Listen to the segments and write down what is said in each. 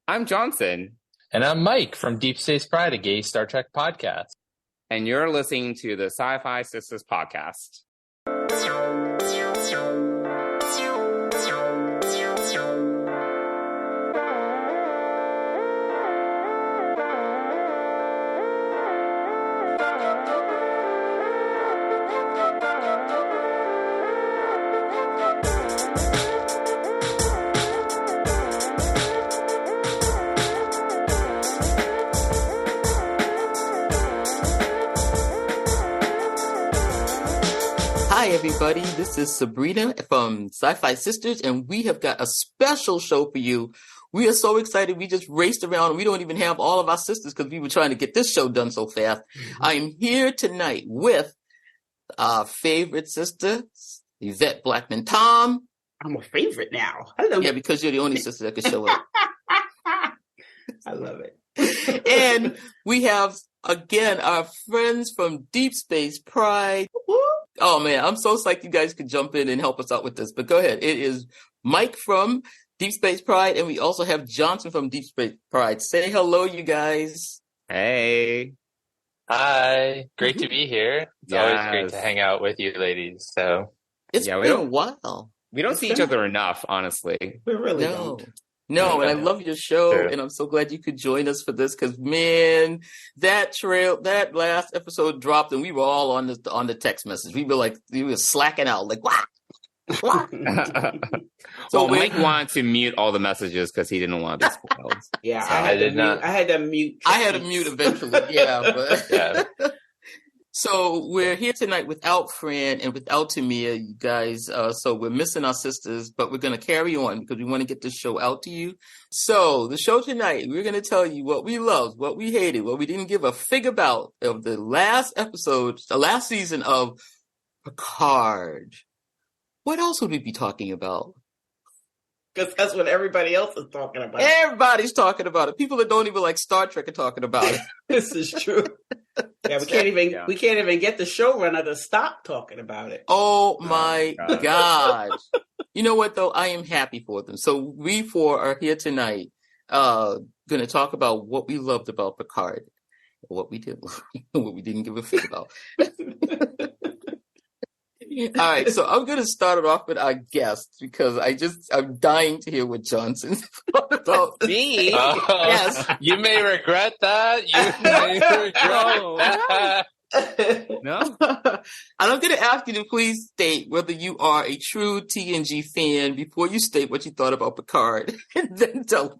I'm Johnson. And I'm Mike from Deep Space Pride, a gay Star Trek podcast. And you're listening to the SyFy Sistas podcast. Hi, everybody. This is Subrina from SyFy Sisters, and we have got a special show for you. We are so excited. We just raced around. We don't even have all of our sisters because we were trying to get this show done so fast. Mm-hmm. I am here tonight with our favorite sister, Yvette Blackman Tom. I'm a favorite now. Hello. Yeah, because you're the only sister that can show up. I love it. And we have, again, our friends from Deep Space Pride. Oh, man, I'm so psyched you guys could jump in and help us out with this. But go ahead. It is Mike from Deep Space Pride, and we also have Johnson from Deep Space Pride. Say hello, you guys. Hey. Hi. Great to be here. It's always great to hang out with you ladies. So It's been a while. We don't see each other enough, honestly. We really don't. No, and I love your show, and I'm so glad you could join us for this because, man, that last episode dropped, and we were all on the text message. We were slacking out, like, what? So Mike wanted to mute all the messages because he didn't want to be spoiled. Yeah, so I had to mute. I had to mute eventually, yeah. But yeah. So we're here tonight without Fran and without Tamia, you guys. So we're missing our sisters, but we're going to carry on because we want to get this show out to you. So the show tonight, we're going to tell you what we loved, what we hated, what we didn't give a fig about of the last episode, the last season of Picard. What else would we be talking about? Because that's what everybody else is talking about. Everybody's talking about it. People that don't even like Star Trek are talking about it. This is true. Yeah, we can't even get the showrunner to stop talking about it. Oh my gosh. You know what though? I am happy for them. So we four are here tonight, gonna talk about what we loved about Picard. What we did, what we didn't give a fuck about. All right, so I'm going to start it off with our guest because I'm dying to hear what Johnson thought about me. Yes, you may regret that. No. And I'm going to ask you to please state whether you are a true TNG fan before you state what you thought about Picard, and then tell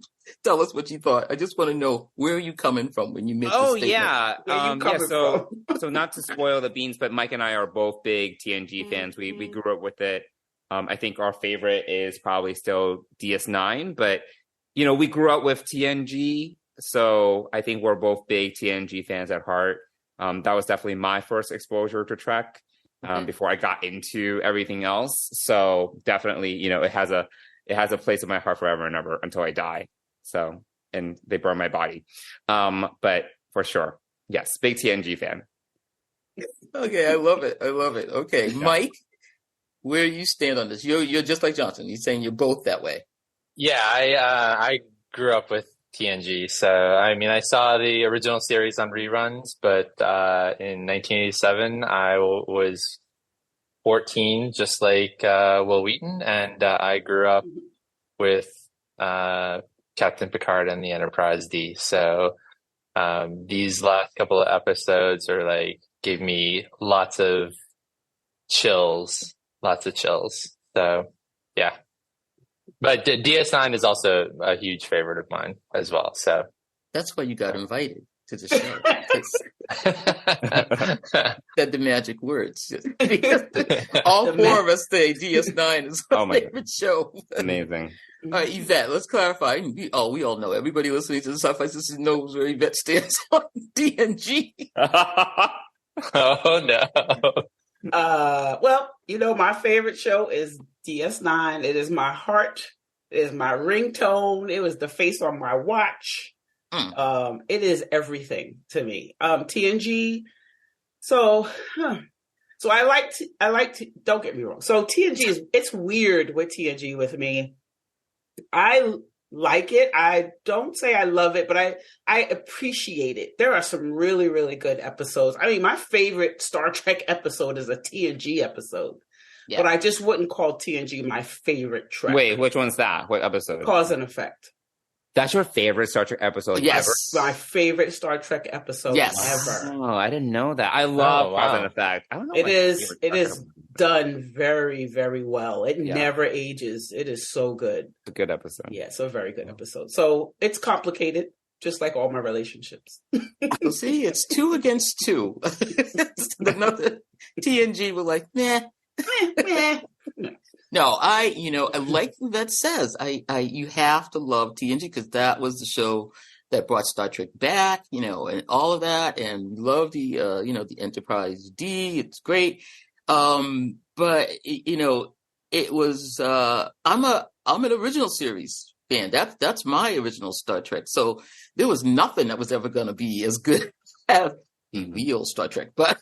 us what you thought. I just want to know where are you coming from when you make the statement. So not to spoil the beans, but Mike and I are both big TNG fans. We grew up with it. I think our favorite is probably still DS9, but we grew up with TNG, so I think we're both big TNG fans at heart. That was definitely my first exposure to Trek before I got into everything else. So definitely, it has a place in my heart forever and ever until I die. So, and they burn my body. But for sure, yes, big TNG fan. Okay, I love it. Okay, yeah. Mike, where you stand on this? You're just like Johnson. You're saying you're both that way. Yeah, I grew up with TNG. So, I mean, I saw the original series on reruns, but in 1987, I was 14, just like Will Wheaton, and I grew up with Captain Picard and the Enterprise D. So these last couple of episodes gave me lots of chills. So, yeah. But DS9 is also a huge favorite of mine as well. So that's why you got invited to the show. Said the magic words. All four of us say DS9 is our favorite show. Amazing. All right, Yvette, let's clarify. We all know. Everybody listening to the SyFy Sisters knows where Yvette stands on DNG. Oh, no. Well, my favorite show is DS9. It is my heart. It is my ringtone. It was the face on my watch. It is everything to me. TNG. So I like, don't get me wrong. So TNG it's weird with TNG with me. I like it. I don't say I love it, but I appreciate it. There are some really, really good episodes. I mean, my favorite Star Trek episode is a TNG episode. Yeah. But I just wouldn't call TNG my favorite Trek. Wait, which one's that? What episode? Cause and Effect. That's your favorite Star Trek episode yes. ever? My favorite Star Trek episode ever. Oh, I didn't know that. I love Cause and Effect. I don't know. It is done very, very well. It never ages. It is so good. It's a good episode. Yeah, it's a very good episode. So it's complicated, just like all my relationships. Well, see, it's 2 against 2. Another TNG were like, meh. No, I like that says you have to love TNG because that was the show that brought Star Trek back, and all of that, and love the the Enterprise D. It's great, but it was I'm an original series fan. That's my original Star Trek. So there was nothing that was ever going to be as good as the real Star Trek, but.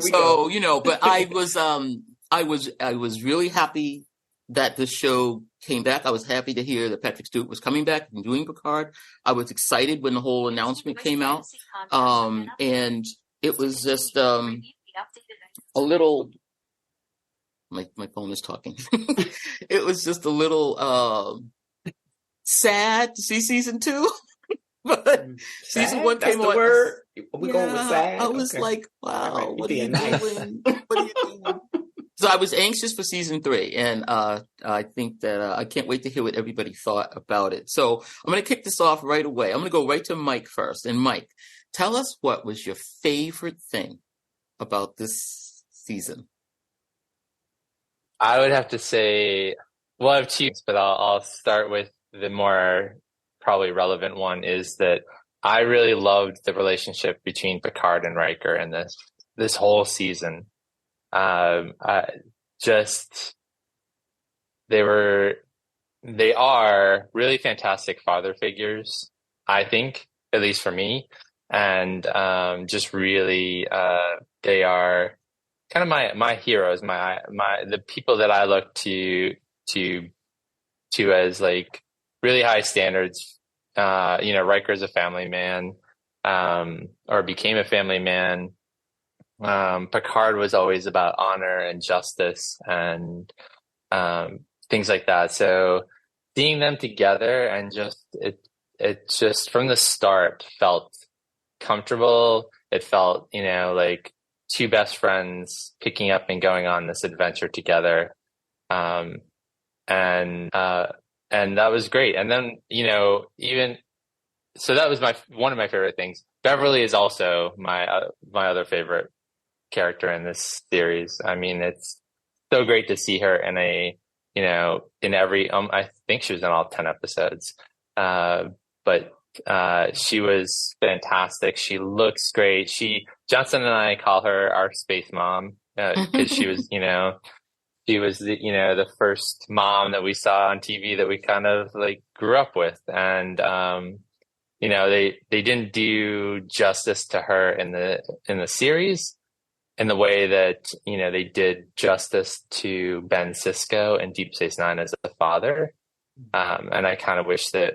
So but I was really happy that the show came back. I was happy to hear that Patrick Stewart was coming back and doing Picard. I was excited when the whole announcement came out, and it was just a little. My phone is talking. It was just a little sad to see season 2. But season 1 came on. Word? We going with sad? I was like, wow, what are you doing? What are you doing? So I was anxious for season 3, and I think that I can't wait to hear what everybody thought about it. So I'm going to kick this off right away. I'm going to go right to Mike first. And Mike, tell us what was your favorite thing about this season? I would have to say, well, I have 2, but I'll start with the more probably relevant one is that I really loved the relationship between Picard and Riker in this whole season. They are really fantastic father figures, I think, at least for me. And just really they are kind of my heroes, the people that I look to as like really high standards. Riker's a family man, or became a family man. Picard was always about honor and justice and things like that. So seeing them together and it just from the start felt comfortable. It felt, like 2 best friends picking up and going on this adventure together. And that was great. And then, so that was one of my favorite things. Beverly is also my other favorite character in this series. I mean, it's so great to see her in in every, I think she was in all 10 episodes. But she was fantastic. She looks great. Johnson and I call her our space mom, because she was, she was the first mom that we saw on TV that we kind of like grew up with. And, they didn't do justice to her in the series in the way that, they did justice to Ben Sisko in Deep Space Nine as a father. And I kind of wish that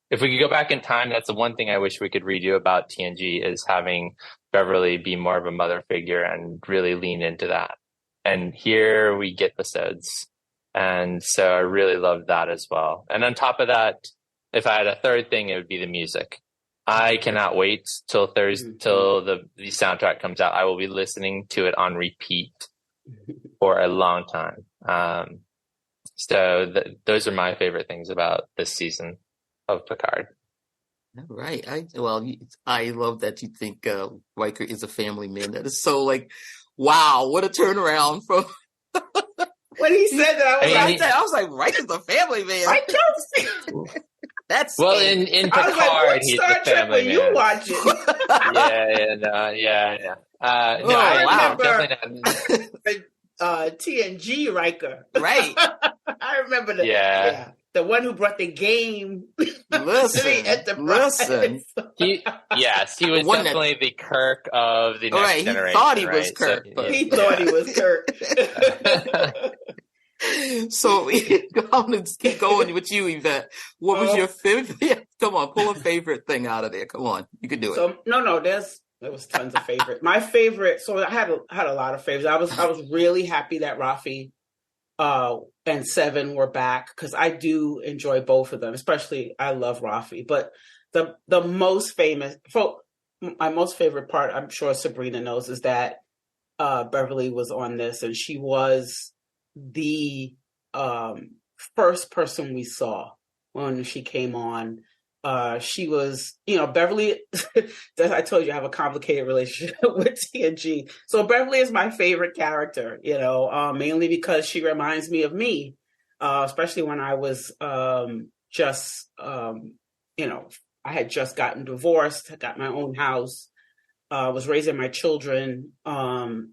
if we could go back in time, that's the one thing I wish we could redo about TNG is having Beverly be more of a mother figure and really lean into that. And here we get episodes. And so I really loved that as well. And on top of that, if I had a third thing, it would be the music. I cannot wait till Thursday, till the soundtrack comes out. I will be listening to it on repeat for a long time. Those are my favorite things about this season of Picard. All right. I love that you think Riker is a family man. That is so like, wow, what a turnaround from. When he said that, I was like, Riker's a family man. I don't see. That's well in Picard. I was like, he's Star the family Trek man. You watch it? Yeah. I remember TNG Riker. Right. I remember that. Yeah. The one who brought the game to the Enterprise. Listen. He was definitely the Kirk of the next generation. He thought he was Kirk. So, he thought he was Kirk. So I'm going to keep going with you, Yvette. What was your favorite? Yeah, come on, pull a favorite thing out of there. Come on, you can do it. So no, there was tons of favorites. My favorite, so I had a lot of favorites. I was really happy that Rafi and Seven were back because I do enjoy both of them. Especially, I love Rafi. But the most famous, my most favorite part, I'm sure Subrina knows, is that Beverly was on this, and she was the first person we saw when she came on. She was, Beverly, I told you I have a complicated relationship with TNG. So Beverly is my favorite character, mainly because she reminds me of me, especially when I was I had just gotten divorced, I got my own house, was raising my children, and,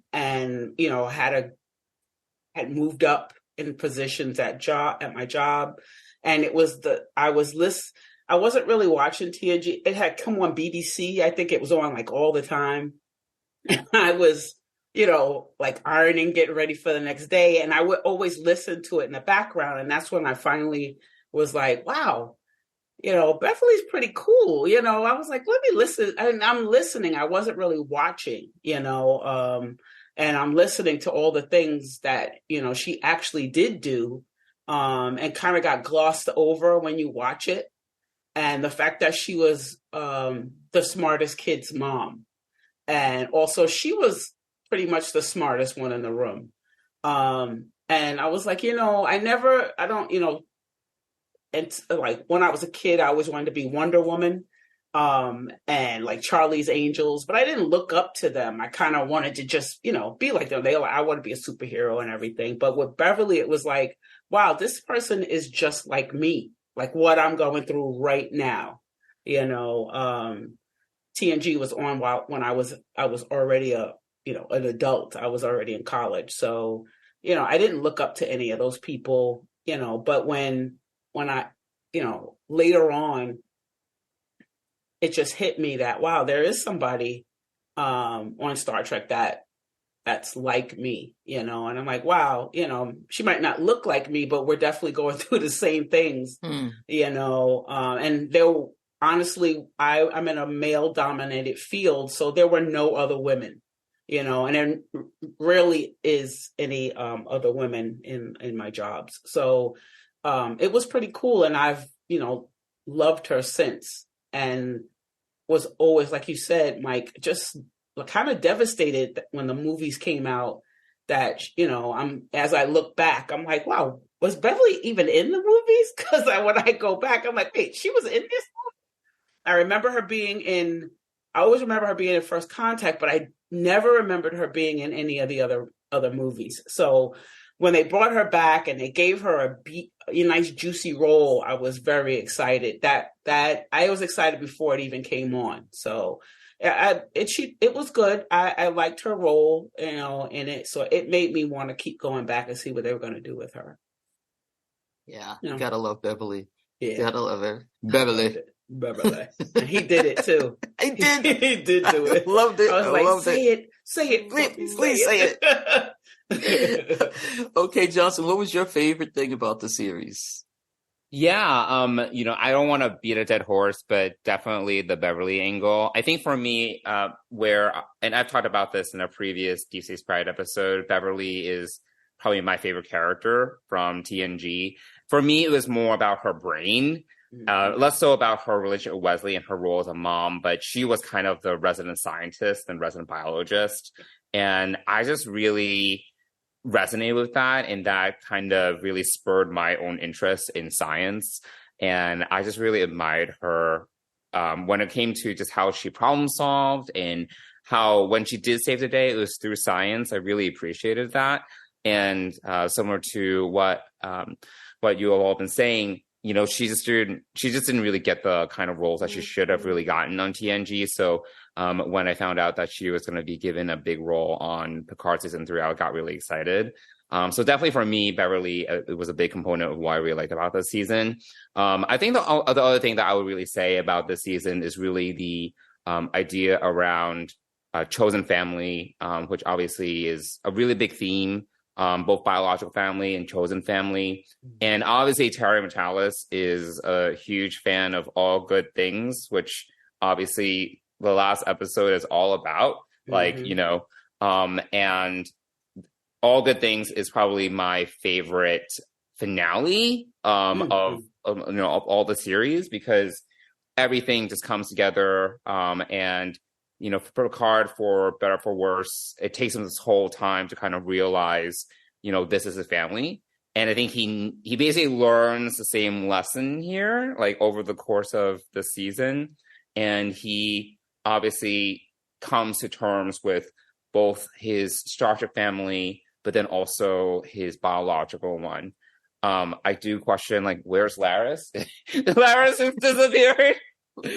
had moved up in positions at my job. And it was I wasn't really watching TNG. It had come on BBC. I think it was on like all the time. And I was, like ironing, getting ready for the next day. And I would always listen to it in the background. And that's when I finally was like, wow, Beverly's pretty cool. I was like, let me listen. And I'm listening. I wasn't really watching, and I'm listening to all the things that, she actually did do, and kind of got glossed over when you watch it. And the fact that she was the smartest kid's mom. And also she was pretty much the smartest one in the room. And I was like, it's like when I was a kid, I always wanted to be Wonder Woman, and like Charlie's Angels, but I didn't look up to them. I kind of wanted to just, be like them. I want to be a superhero and everything. But with Beverly, it was like, wow, this person is just like me, like what I'm going through right now. TNG was on when I was already an adult. I was already in college. So, I didn't look up to any of those people, but when I, later on, it just hit me that, wow, there is somebody on Star Trek that's like me, and I'm like, wow, she might not look like me, but we're definitely going through the same things, and honestly, I'm in a male dominated field, so there were no other women, and there rarely is any other women in my jobs. So it was pretty cool. And I've, loved her since, and was always, like you said, Mike, just kind of devastated when the movies came out that, as I look back, I'm like, wow, was Beverly even in the movies? Because when I go back, I'm like, wait, she was in this movie? I always remember her being in First Contact, but I never remembered her being in any of the other movies. So when they brought her back and they gave her a nice juicy role, I was very excited. That I was excited before it even came on. So it was good. I liked her role, in it. So it made me want to keep going back and see what they were going to do with her. Yeah, you gotta love Beverly. Yeah, gotta love her, Beverly. And he did it too. He did. He did do it. Loved it. I was like, say it, please say it. Okay, Johnson, what was your favorite thing about the series? Yeah, I don't want to beat a dead horse, but definitely the Beverly angle. I think for me, and I've talked about this in a previous Deep Space Pride episode, Beverly is probably my favorite character from TNG. For me, it was more about her brain, less so about her relationship with Wesley and her role as a mom, but she was kind of the resident scientist and resident biologist. And I just really resonated with that, and that kind of really spurred my own interest in science. And I just really admired her when it came to just how she problem solved, and how when she did save the day, it was through science. I really appreciated that. And similar to what you all have been saying, she just didn't really get the kind of roles that she should have really gotten on TNG. So when I found out that she was going to be given a big role on Picard season 3, I got really excited. So definitely for me, Beverly, it was a big component of what I really liked about this season. I think the other thing that I would really say about this season is really the idea around chosen family, which obviously is a really big theme both biological family and chosen family. And obviously Terry Matalas is a huge fan of All Good Things, which obviously the last episode is all about. Like, you know, and All Good Things is probably my favorite finale of you know, of all the series, because everything just comes together. And you know, for Picard, for better for worse, it takes him this whole time to kind of realize, you know, this is his family. And I think he basically learns the same lesson here, like over the course of the season. And he obviously comes to terms with both his Star Trek family, but then also his biological one. I do question, like, where's Laris? Laris has disappeared. She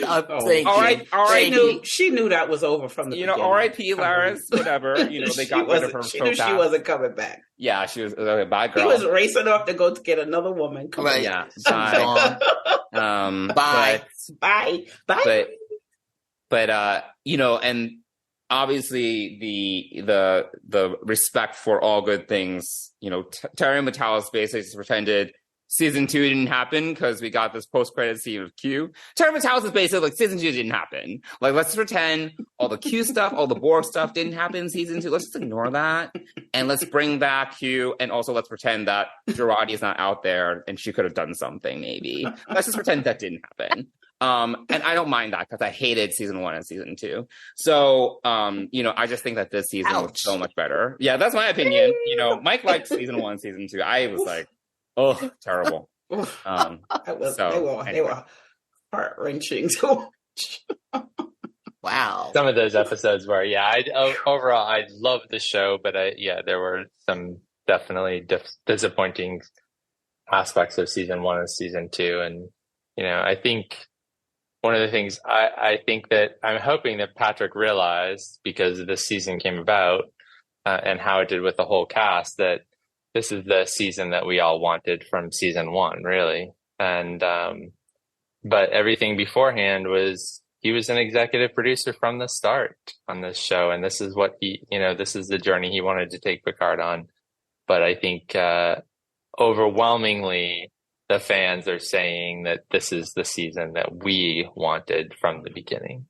knew that was over from the beginning. R.I.P. Laris, whatever. You know, they got rid of her. She knew she wasn't coming back. Yeah, she was bye girl. He was racing off to go to get another woman. Right. Yeah, bye. Bye. But you know, and obviously the respect for All Good Things. You know, Terry Matalas basically just pretended season 2 didn't happen because we got this post-credit scene of Q. Terry Matalas is basically like, season 2 didn't happen. Like, let's pretend all the Q stuff, all the Borg stuff didn't happen in season 2. Let's just ignore that. And let's bring back Q. And also let's pretend that Jurati is not out there and she could have done something, maybe. Let's just pretend that didn't happen. And I don't mind that because I hated season 1 and season 2. So, you know, I just think that this season was so much better. Yeah, that's my opinion. You know, Mike liked season 1, season 2. I was like, oh, terrible. They were heart-wrenching to watch. Wow. Some of those episodes were, overall, I loved the show, but there were some definitely disappointing aspects of season 1 and season 2. And, you know, I think one of the things I think that I'm hoping that Patrick realized, because this season came about and how it did with the whole cast, that this is the season that we all wanted from season 1, really. And, but everything beforehand he was an executive producer from the start on this show. And this is what this is the journey he wanted to take Picard on. But I think, overwhelmingly, the fans are saying that this is the season that we wanted from the beginning.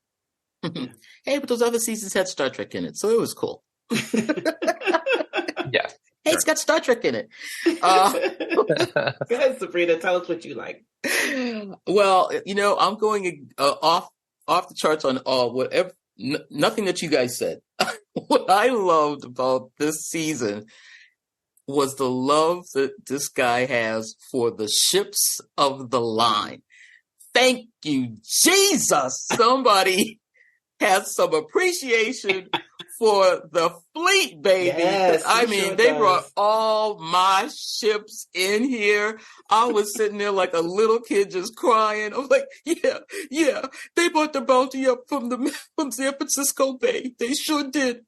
Hey, but those other seasons had Star Trek in it, so it was cool. Yeah. Hey, it's got Star Trek in it. Go ahead, Subrina. Tell us what you like. Well, you know, I'm going off the charts on whatever. Nothing that you guys said. What I loved about this season was the love that this guy has for the ships of the line. Thank you, Jesus. Somebody has some appreciation for the fleet, baby. Yes, I mean, they brought all my ships in here. I was sitting there like a little kid just crying. I was like, yeah. They brought the bounty up from San Francisco Bay. They sure did.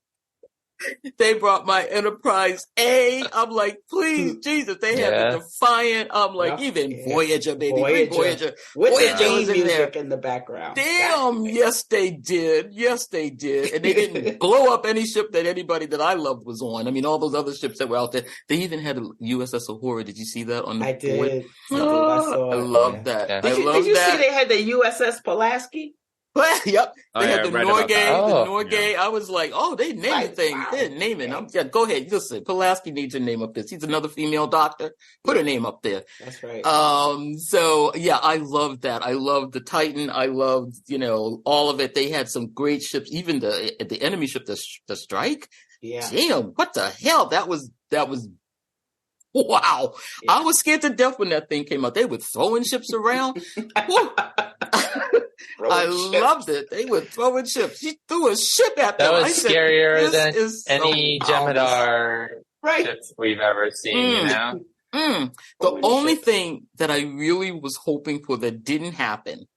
They brought my Enterprise A. I'm like, please, Jesus. They had the Defiant. I'm like, even Voyager, baby. Voyager. With Voyager the was in music there in the background. Damn, yes they did. Yes they did. And they didn't blow up any ship that anybody that I loved was on. I mean, all those other ships that were out there. They even had a USS Uhura. Did you see that on the board? I saw I love that. Yeah. Did you see they had the USS Pulaski? Yep. They had the Norgay. Yeah. I was like, they naming things. Wow. They're naming. Go ahead. Listen, Pulaski needs to name up this. He's another female doctor. Put her name up there. That's right. So yeah, I loved that. I loved the Titan. I loved, all of it. They had some great ships, even the enemy ship, the Strike. Yeah. Damn, what the hell? That was wow. Yeah. I was scared to death when that thing came out. They were throwing ships around. I loved it. They were throwing ships. She threw a ship at them. That was scarier than any Jem'Hadar ships we've ever seen, The only thing that I really was hoping for that didn't happen,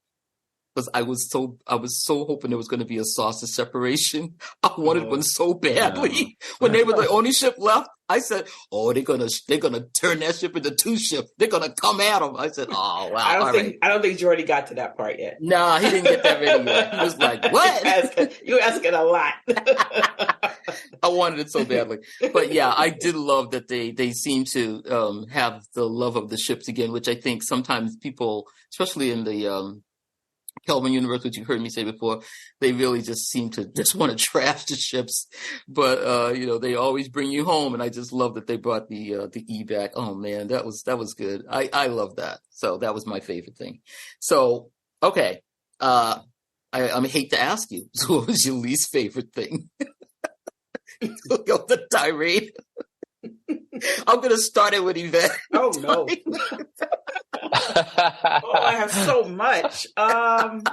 because I was so hoping there was going to be a sausage separation. I wanted one so badly. When they were the only ship left, I said, "Oh, they're gonna turn that ship into two ships. They're gonna come at them." I said, "Oh, wow." I don't think Jordy got to that part yet. Nah, he didn't get that ready yet. He was like, "What?" You're asking a lot. I wanted it so badly, but yeah, I did love that they seem to have the love of the ships again, which I think sometimes people, especially in the Kelvin universe, which you've heard me say before, they really just seem to just want to trash the ships. But they always bring you home, and I just love that they brought the E back. Oh man, that was good. I love that. So that was my favorite thing. So okay, I hate to ask you, so what was your least favorite thing? Go the tirade. I'm gonna start it with Yvette. Oh no. Oh, I have so much. But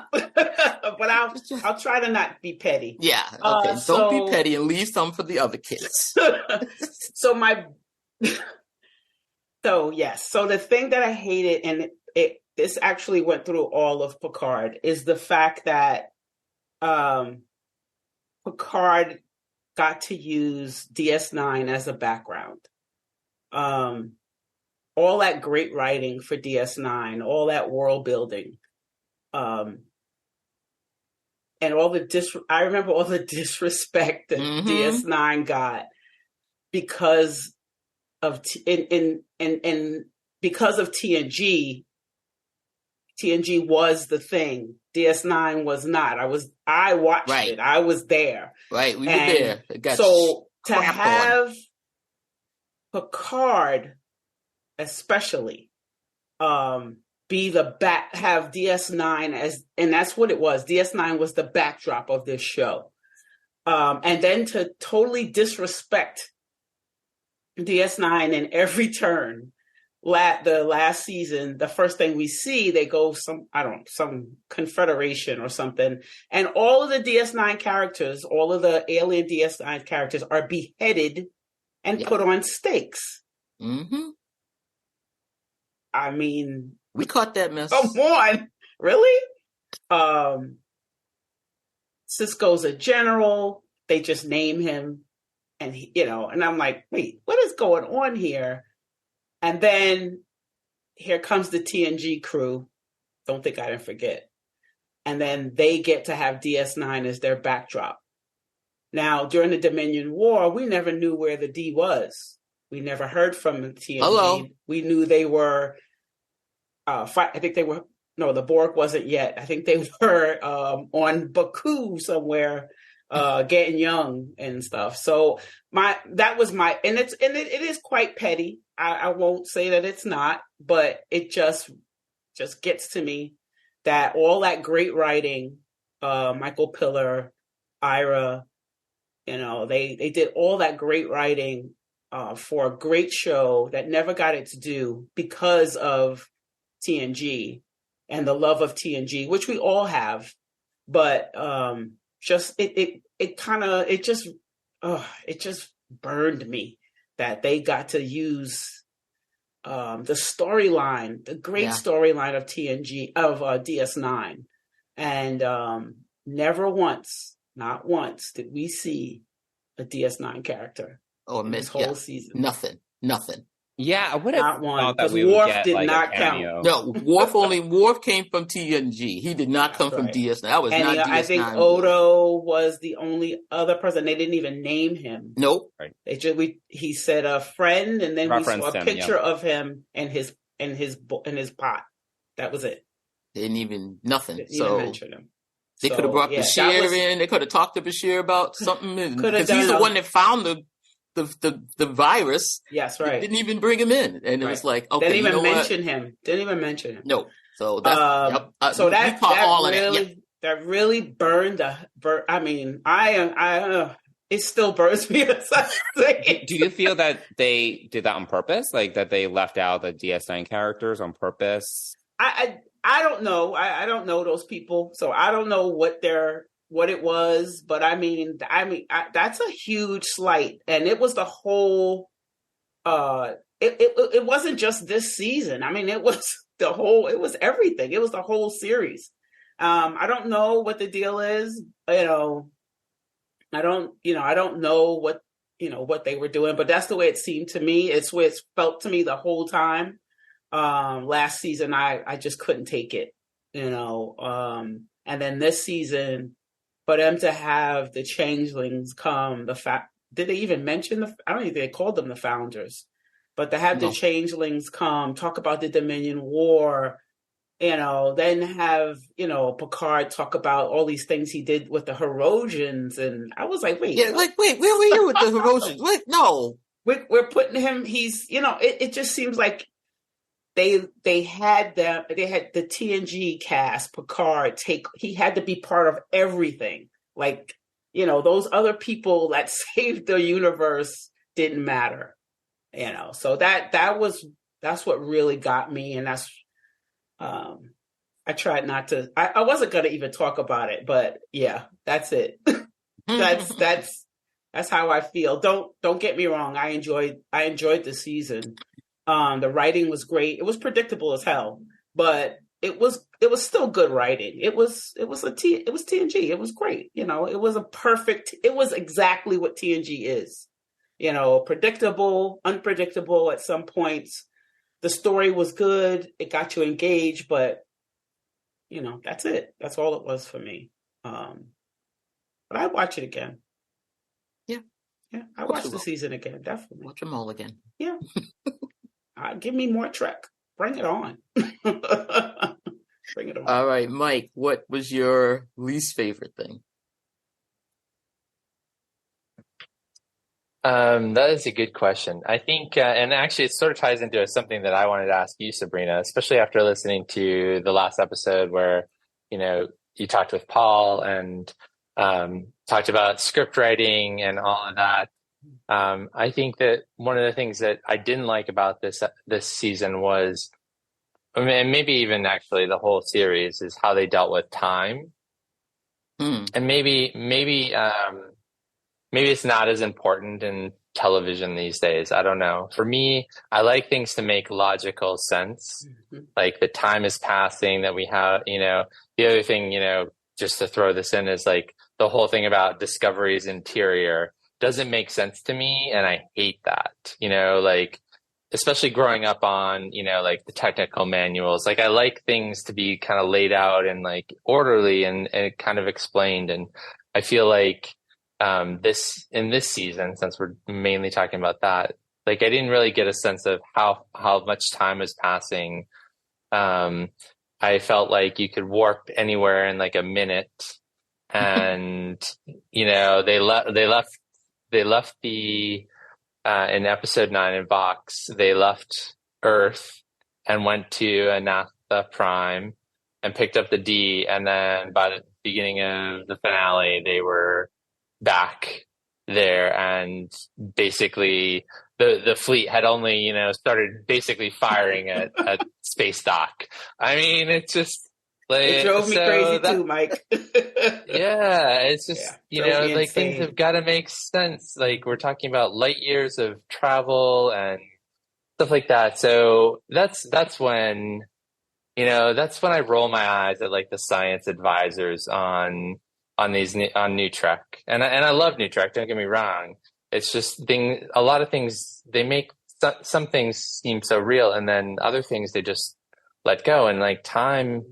I'll try to not be petty. Yeah. Okay. Don't be petty and leave some for the other kids. So yes. So the thing that I hated, and this actually went through all of Picard, is the fact that Picard got to use DS9 as a background. All that great writing for DS9, all that world building, and I remember all the disrespect that DS9 got because of because of TNG. TNG was the thing. DS9 was not. I watched it. I was there. Right, we were there. So to have Picard, especially, be have DS9 as, and that's what it was. DS9 was the backdrop of this show. And then to totally disrespect DS9 in every turn. The last season, the first thing we see, they go some confederation or something, and all of the DS9 characters, all of the alien DS9 characters are beheaded and put on stakes. Mm-hmm. I mean, we caught that mess. Come on, really? Cisco's a general. They just name him, and and I'm like, wait, what is going on here? And then here comes the TNG crew. Don't think I didn't forget. And then they get to have DS9 as their backdrop. Now, during the Dominion War, we never knew where the D was. We never heard from the TNG. Hello. We knew they were, I think they were, no, the Borg wasn't yet. I think they were on Baku somewhere, getting young and stuff. So it is quite petty. I won't say that it's not, but it just gets to me that all that great writing, Michael Piller, Ira, they did all that great writing for a great show that never got its due because of TNG and the love of TNG, which we all have, but it just burned me that they got to use the storyline, the great storyline of TNG, of DS9. And never once, not once, did we see a DS9 character in this whole season. Nothing. Yeah, I would have not one, thought that we Worf would get did like not a cameo. count. No, Worf came from TNG. He did not come from DS9. That was not DS9. I think Odo was the only other person. They didn't even name him. Nope. Right. He said a friend, and then we saw a picture him, of him and his pot. That was it. They didn't even nothing. Didn't even mention him. They could have brought Bashir in. They could have talked to Bashir about something because he's the one that found the virus. Yes, right. Didn't even bring him in, and it was like, okay, didn't even mention him. Didn't even mention him. No. So that's so that really burned I mean, it still burns me. Do you feel that they did that on purpose? Like that they left out the DS9 characters on purpose? I don't know. I don't know those people, so I don't know what it was. But I mean, that's a huge slight, and it was the whole. It wasn't just this season. I mean, it was it was everything. It was the whole series. I don't know what the deal is. I don't know what they were doing, but that's the way it seemed to me. It's what it felt to me the whole time. Last season, I just couldn't take it, and then this season, for them to have the changelings come, did they even mention I don't think they called them the founders, but to have the changelings come, talk about the Dominion War, then have, Picard talk about all these things he did with the Herosians. And I was like, wait, where were you with the Herosians? Wait, no. We're putting him, he's, it just seems like they had the TNG cast, Picard, he had to be part of everything. Like, those other people that saved the universe didn't matter, so that's what really got me. And that's, I tried not to, I wasn't going to even talk about it, but yeah, that's it. That's how I feel. Don't get me wrong. I enjoyed the season. The writing was great. It was predictable as hell, but it was still good writing. It was TNG. It was great. It was exactly what TNG is. Predictable, unpredictable at some points. The story was good. It got you engaged, but that's it. That's all it was for me. But I'd watch it again. Yeah. Yeah. I watched the season again, definitely. Watch them all again. Yeah. Give me more Trek. Bring it on. Bring it on. All right, Mike, what was your least favorite thing? That is a good question. I think, and actually it sort of ties into something that I wanted to ask you, Subrina, especially after listening to the last episode where, you talked with Paul and talked about script writing and all of that. I think that one of the things that I didn't like about this season was, and maybe even actually the whole series, is how they dealt with time. And maybe it's not as important in television these days. I don't know. For me, I like things to make logical sense. Like the time is passing, that we have, the other thing, just to throw this in, is like the whole thing about Discovery's interior doesn't make sense to me. And I hate that, like, especially growing up on, like the technical manuals. Like I like things to be kind of laid out and like orderly and kind of explained. And I feel like, in this season, since we're mainly talking about that, like I didn't really get a sense of how much time was passing. I felt like you could warp anywhere in like a minute, and they left the in episode 9 in Vox, they left Earth and went to Anatha Prime and picked up the D, and then by the beginning of the finale, they were back there, and basically the fleet had only started basically firing at space dock. I mean, it's just like, it drove me crazy too, Mike. Yeah, it's just like things have got to make sense. Like we're talking about light years of travel and stuff like that. So that's when I roll my eyes at like the science advisors on New Trek, and I love New Trek. Don't get me wrong. It's just a lot of things they make some things seem so real, and then other things they just let go. And like time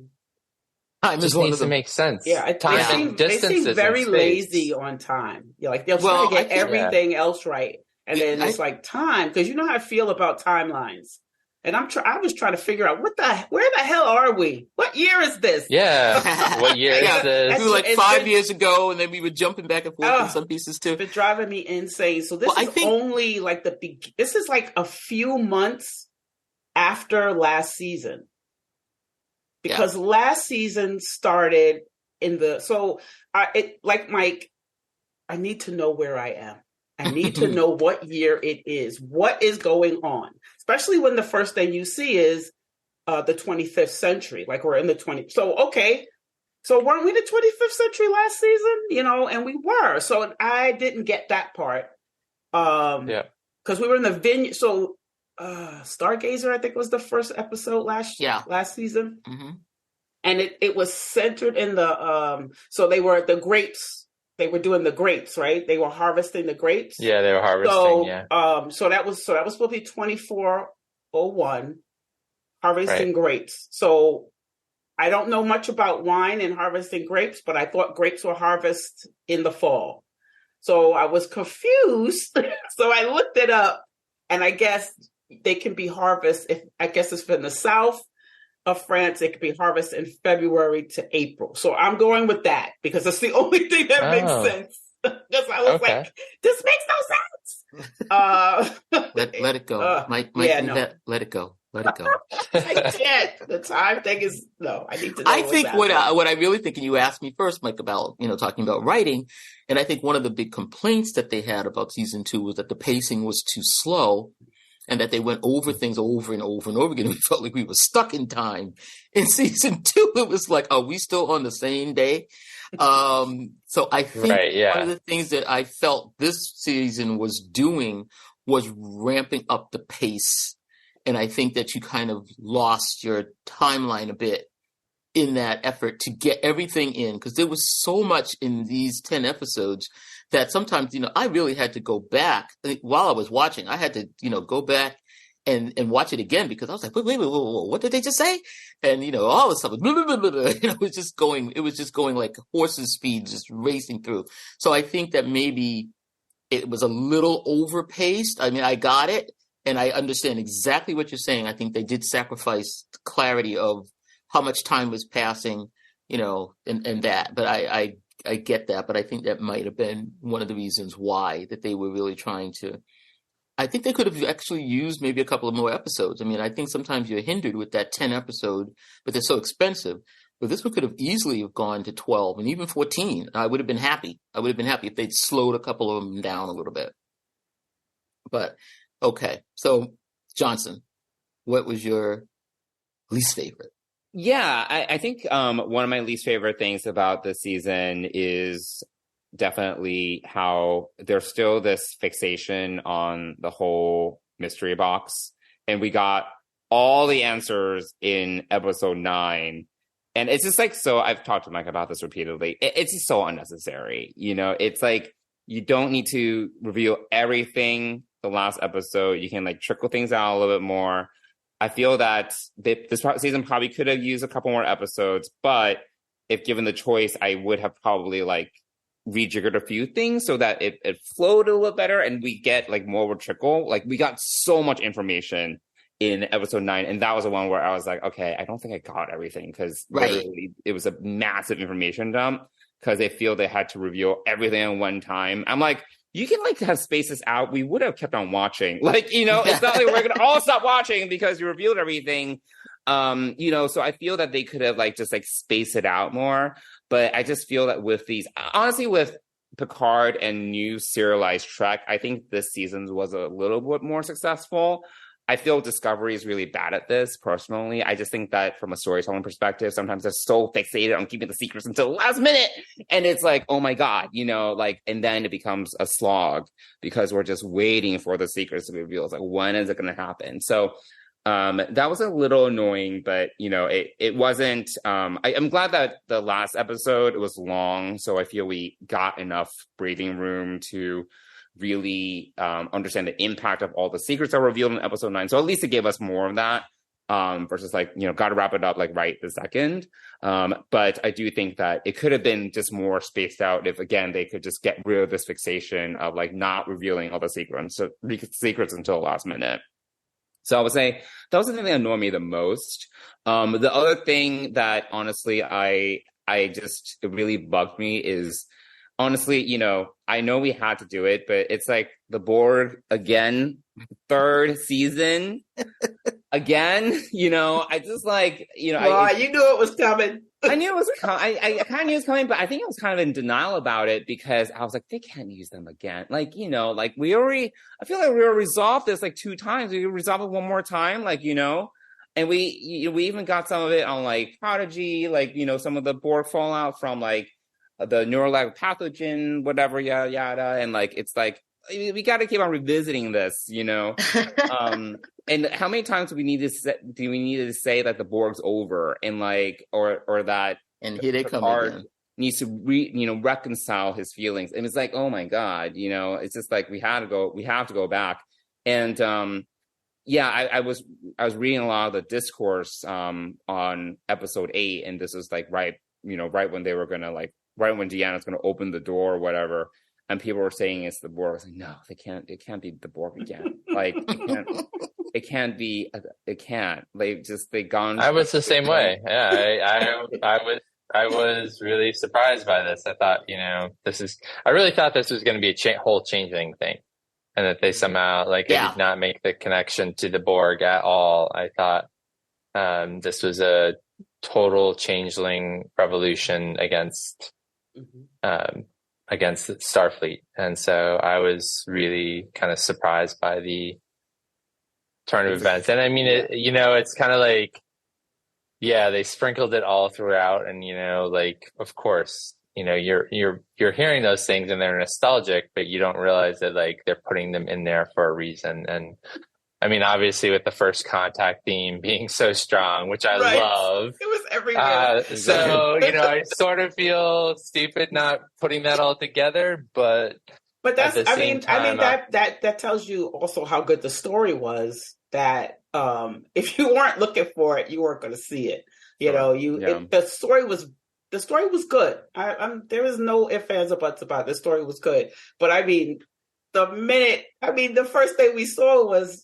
just needs to make sense. Yeah, they seem very lazy on time. Yeah, like they'll try to get everything else right, and then it's like time, because you know how I feel about timelines. And I was trying to figure out where the hell are we? What year is this? Yeah. What year is this? We were like 5 years ago, and then we were jumping back and forth in some pieces too. It's been driving me insane. So this is only like this is like a few months after last season. Because last season started like Mike, I need to know where I am. I need to know what year it is. What is going on? Especially when the first thing you see is the 25th century. Like we're in the 20th. So, okay. So weren't we the 25th century last season? And we were. So I didn't get that part. Because we were in the vineyard. So Stargazer, I think, was the first episode last season. Mm-hmm. And it was centered in the, so they were the grapes. they were doing the grapes, right? They were harvesting the grapes. Yeah, they were harvesting. So that was supposed to be 2401, harvesting grapes. So I don't know much about wine and harvesting grapes, but I thought grapes were harvested in the fall. So I was confused. So I looked it up, and I guess they can be harvested. I guess it's from the south of France. It could be harvested in February to April. So I'm going with that because it's the only thing that makes sense. Because I was like, this makes no sense. Let it go. Mike, let it go. Let it go. I can't. The time thing is I need to know. I think what I really think, and you asked me first, Mike, about talking about writing, and I think one of the big complaints that they had about season 2 was that the pacing was too slow, and that they went over things over and over and over again. We felt like we were stuck in time. In season 2, it was like, are we still on the same day? So I think one of the things that I felt this season was doing was ramping up the pace. And I think that you kind of lost your timeline a bit in that effort to get everything in, because there was so much in these 10 episodes that sometimes, I really had to go back. While I was watching, I had to, go back and watch it again, because I was like, wait, what did they just say? And, all this stuff, it was just going like horse's speed, just racing through. So I think that maybe it was a little overpaced. I mean, I got it. And I understand exactly what you're saying. I think they did sacrifice the clarity of how much time was passing, and that. But I get that. But I think that might have been one of the reasons why that they were really trying to. I think they could have actually used maybe a couple of more episodes. I mean, I think sometimes you're hindered with that 10 episode, but they're so expensive. But this one could have easily have gone to 12 and even 14. I would have been happy. I would have been happy if they'd slowed a couple of them down a little bit. But okay, so Johnson, what was your least favorite? Yeah, I think one of my least favorite things about this season is definitely how there's still this fixation on the whole mystery box. And we got all the answers in episode 9. And it's just like, so I've talked to Mike about this repeatedly. It's just so unnecessary. It's like, you don't need to reveal everything the last episode. You can trickle things out a little bit more. I feel that this season probably could have used a couple more episodes, but if given the choice, I would have probably rejiggered a few things so that it flowed a little better and we get more of a trickle. We got so much information in episode 9, and that was the one where I was like, okay, I don't think I got everything, because literally it was a massive information dump, because they feel they had to reveal everything at one time. I'm like, you can have spaces out. We would have kept on watching. It's not like we're going to all stop watching because you revealed everything. So I feel that they could have just space it out more. But I just feel that with these, honestly, with Picard and new serialized Trek, I think this season was a little bit more successful. I feel Discovery is really bad at this, personally. I just think that from a storytelling perspective, sometimes they're so fixated on keeping the secrets until the last minute. And it's like, oh my God, and then it becomes a slog because we're just waiting for the secrets to be revealed. It's like, when is it going to happen? So that was a little annoying, but, it wasn't. I'm glad that the last episode was long. So I feel we got enough breathing room to really understand the impact of all the secrets that were revealed in episode 9. So at least it gave us more of that versus got to wrap it up right this second. But I do think that it could have been just more spaced out if, again, they could just get rid of this fixation of not revealing all the secrets until the last minute. So I would say that was the thing that annoyed me the most. The other thing that honestly it really bugged me is, honestly, I know we had to do it, but it's the Borg again, third season again. I just you knew it was coming. I knew it was coming. I kind of knew it was coming, but I think I was kind of in denial about it because I was like, they can't use them again. I feel like we already resolved this 2 times. We resolve it one more time, and we even got some of it on Prodigy, some of the Borg fallout from the neurolag pathogen, whatever, yada yada, and it's we got to keep on revisiting this, and how many times do we need to say that the Borg's over and or that and here they come Picard, again. needs to reconcile his feelings. And it's like, oh my God, it's just like we have to go back. And I was reading a lot of the discourse on episode 8, and this is like right when they were gonna right when Deanna's gonna open the door or whatever, and people were saying it's the Borg. I was like, no, it can't be the Borg again. Like it can't. They gone. I was the same way. Yeah, I was really surprised by this. I thought, I really thought this was going to be a whole changeling thing, and that they somehow did not make the connection to the Borg at all. I thought this was a total changeling revolution against Starfleet, and so I was really kind of surprised by the turn of events. And I mean, it's kind of like, they sprinkled it all throughout, and of course, you're hearing those things and they're nostalgic, but you don't realize that they're putting them in there for a reason. And I mean, obviously, with the first contact theme being so strong, which I love, it was everywhere. So I sort of feel stupid not putting that all together, but that's that tells you also how good the story was. That if you weren't looking for it, you weren't going to see it. The story was good. There was no ifs, ands, or buts about it. The story was good. But I mean, the first thing we saw was,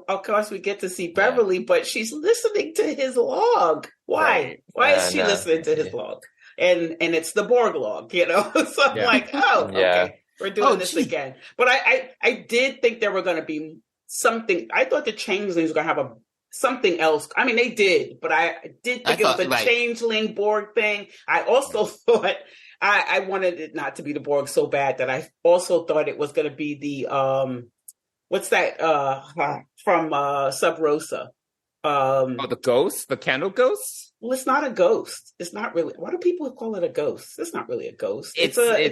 of course we get to see Beverly, but she's listening to his log. Why? Right. Why is she listening to his log? And it's the Borg log, So I'm like, okay, we're doing this again. But I did think there were going to be something. I thought the changelings were going to have something else. I mean, they did, but I did think it was the changeling Borg thing. I also thought I wanted it not to be the Borg so bad that I also thought it was going to be the what's that from Sub Rosa? The ghost, the candle ghost. Well, it's not a ghost. It's not really. Why do people call it a ghost? It's not really a ghost. It's an alien.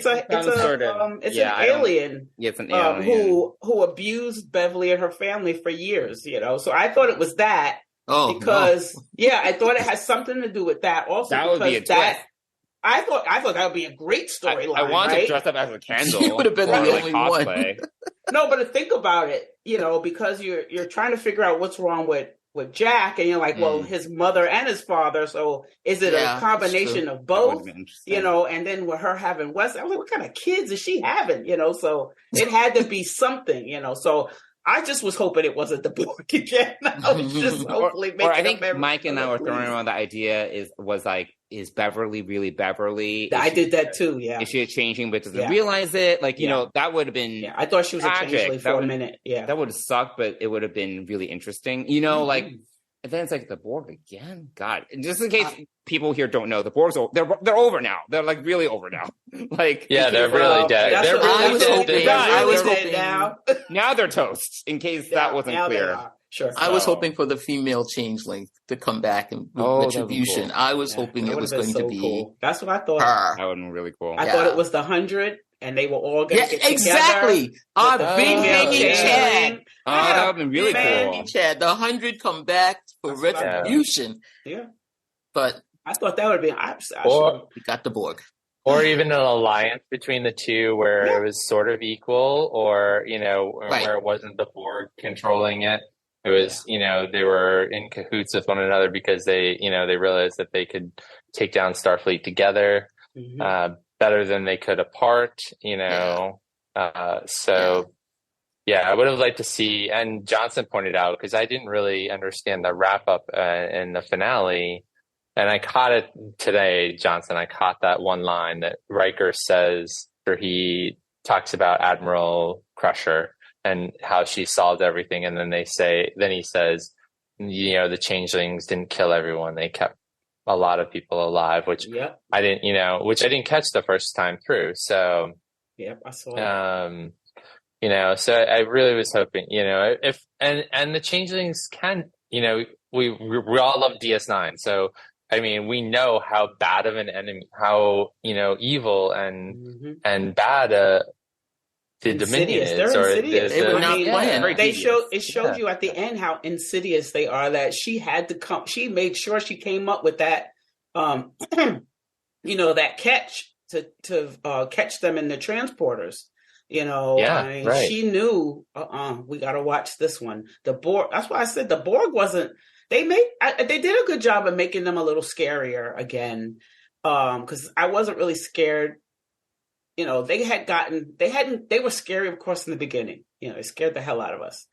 It's an alien who abused Beverly and her family for years. So I thought it was that because I thought it has something to do with that. Also, that would be a twist. I thought that would be a great storyline. I wanted to dress up as a candle. You would have been the only one. No, but think about it. Because you're trying to figure out what's wrong with Jack, and you're like, well, his mother and his father. So is it a combination of both? And then with her having Wes, I was like, what kind of kids is she having? So it had to be something. So I just was hoping it wasn't the Borg again. I was just hopefully making. Or I think Mike and I were throwing around the idea is Beverly really Beverly? I did that too. Yeah. Is she changing but doesn't realize it? That would have been. Yeah, I thought she was tragic. A changeling for a minute. Yeah, that would have sucked, but it would have been really interesting. And then it's like the Borg again. God, just in case people here don't know, the Borg's they're over now. They're really over now. They're really dead. They're really dead. I was hoping now they're toast. In case that wasn't clear. Sure. I was hoping for the female changeling to come back and retribution. Cool. I was hoping it was going to be. Cool. That's what I thought. That would have been really cool. I thought it was the 100. And they were all going to get exactly. together. Our big hanging Chad. That would have been really cool. Chad, the 100 come back for retribution. Yeah. But I thought that would be. We got the Borg. Or even an alliance between the two where it was sort of equal, or, where it wasn't the Borg controlling it. It was, they were in cahoots with one another because they realized that they could take down Starfleet together. Mm-hmm. Better than they could apart, I would have liked to see, and Johnson pointed out, because I didn't really understand the wrap up in the finale, and I caught it today, Johnson. I caught that one line that Riker says, where he talks about Admiral Crusher and how she solved everything, and then he says, the changelings didn't kill everyone; they kept a lot of people alive, which I didn't catch the first time through. So, I saw it. So I really was hoping, if the changelings can, we all love DS9. So, I mean, we know how bad of an enemy, how, evil and bad the Dominion is. They're insidious. They were not playing. It showed you at the end how insidious they are, that she had to come. She made sure she came up with that that catch to catch them in the transporters. Right. She knew, we got to watch this one. The Borg, that's why I said the Borg wasn't, they did a good job of making them a little scarier again. Because I wasn't really scared. They were scary, of course, in the beginning. They scared the hell out of us.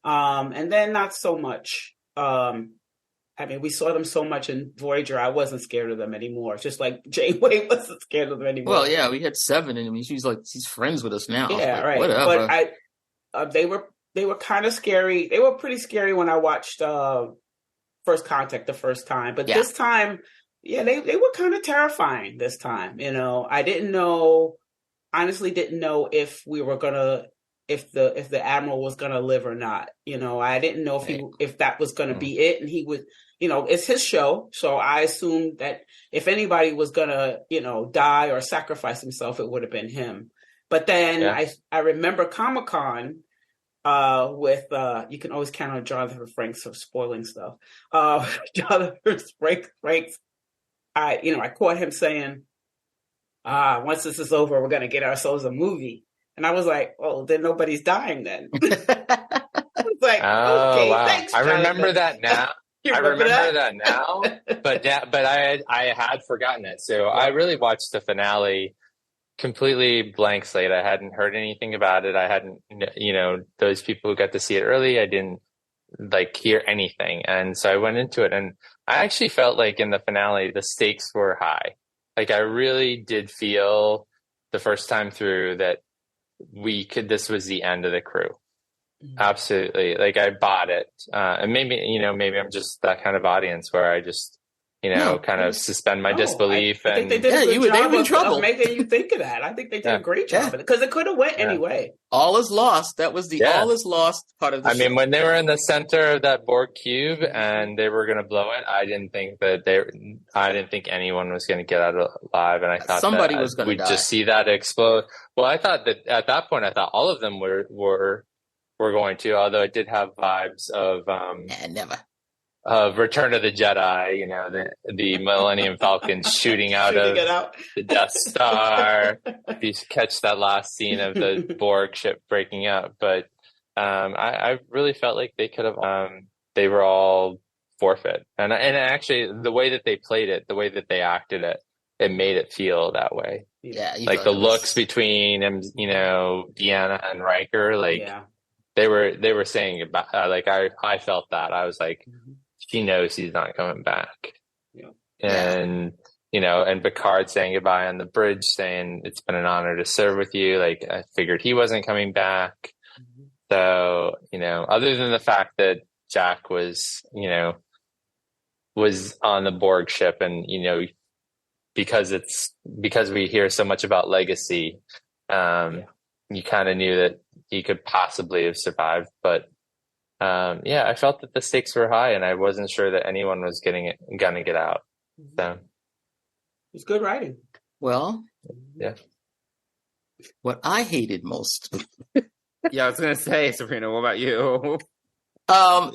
And then not so much. We saw them so much in Voyager, I wasn't scared of them anymore. Just like Janeway wasn't scared of them anymore. Well, yeah, we had 7, and she's friends with us now. Yeah, right. Whatever. But they were kind of scary. They were pretty scary when I watched First Contact the first time. But this time, they were kind of terrifying this time. I honestly didn't know if we were gonna, if the Admiral was gonna live or not. I didn't know if that was gonna be it, and he would. It's his show, so I assumed that if anybody was gonna, die or sacrifice himself, it would have been him. But then I remember Comic-Con with you can always count on Jonathan Frakes for spoiling stuff. Jonathan Frakes, I caught him saying, once this is over, we're gonna get ourselves a movie. And I was like, oh, then nobody's dying then. I was like, okay, wow. Thanks, Jonathan. I remember that now. I remember that now, but I had forgotten it. So I really watched the finale completely blank slate. I hadn't heard anything about it. I hadn't, those people who got to see it early, I didn't hear anything. And so I went into it, and I actually felt like in the finale, the stakes were high. I really did feel the first time through that this was the end of the crew. Absolutely. I bought it. And maybe I'm just that kind of audience where I just, kind of suspend my disbelief. I think they did a good job in trouble. Making you think of that. I think they did a great job of it, because it could have went anyway. All is lost. That was the all is lost part of the show. When they were in the center of that Borg cube and they were going to blow it, I didn't think anyone was going to get out alive. And I thought somebody was going to die. We'd just see that explode. Well, I thought that at that point, all of them were going to, although it did have vibes of never of Return of the Jedi, the Millennium Falcon shooting out of the Death Star. If you catch that last scene of the Borg ship breaking up, but I really felt like they could have. They were all forfeit, and actually the way that they played it, the way that they acted it, it made it feel that way. Yeah, the looks between Deanna and Riker, They were saying about I felt that. I was like, she knows he's not coming back. Yeah. And and Picard saying goodbye on the bridge, saying it's been an honor to serve with you. I figured he wasn't coming back. So, other than the fact that Jack was on the Borg ship, and because we hear so much about legacy, you kind of knew that he could possibly have survived, but I felt that the stakes were high, and I wasn't sure that anyone was gonna get out. So it's good writing. Well, yeah. What I hated most. Yeah, I was gonna say, Subrina, what about you?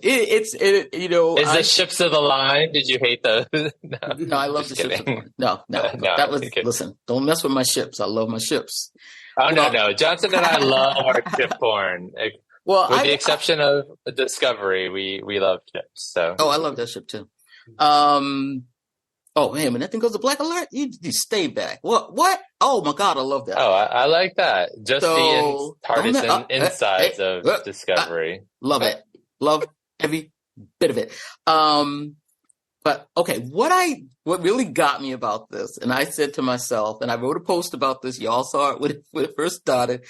Is the ships of the line? Did you hate those? No, I love the ships of the line. No, that was listen. Don't mess with my ships. I love my ships. Oh no! Johnson and I love our ship porn. Well, with the exception of Discovery, we love ships. So I love that ship too. Oh man, when that thing goes to black alert, you stay back. What? Oh my god, I love that. Oh, I like that. Just the TARDIS insides of Discovery. Love it. Love every bit of it. But okay, what really got me about this, and I said to myself, and I wrote a post about this. Y'all saw it when it first started,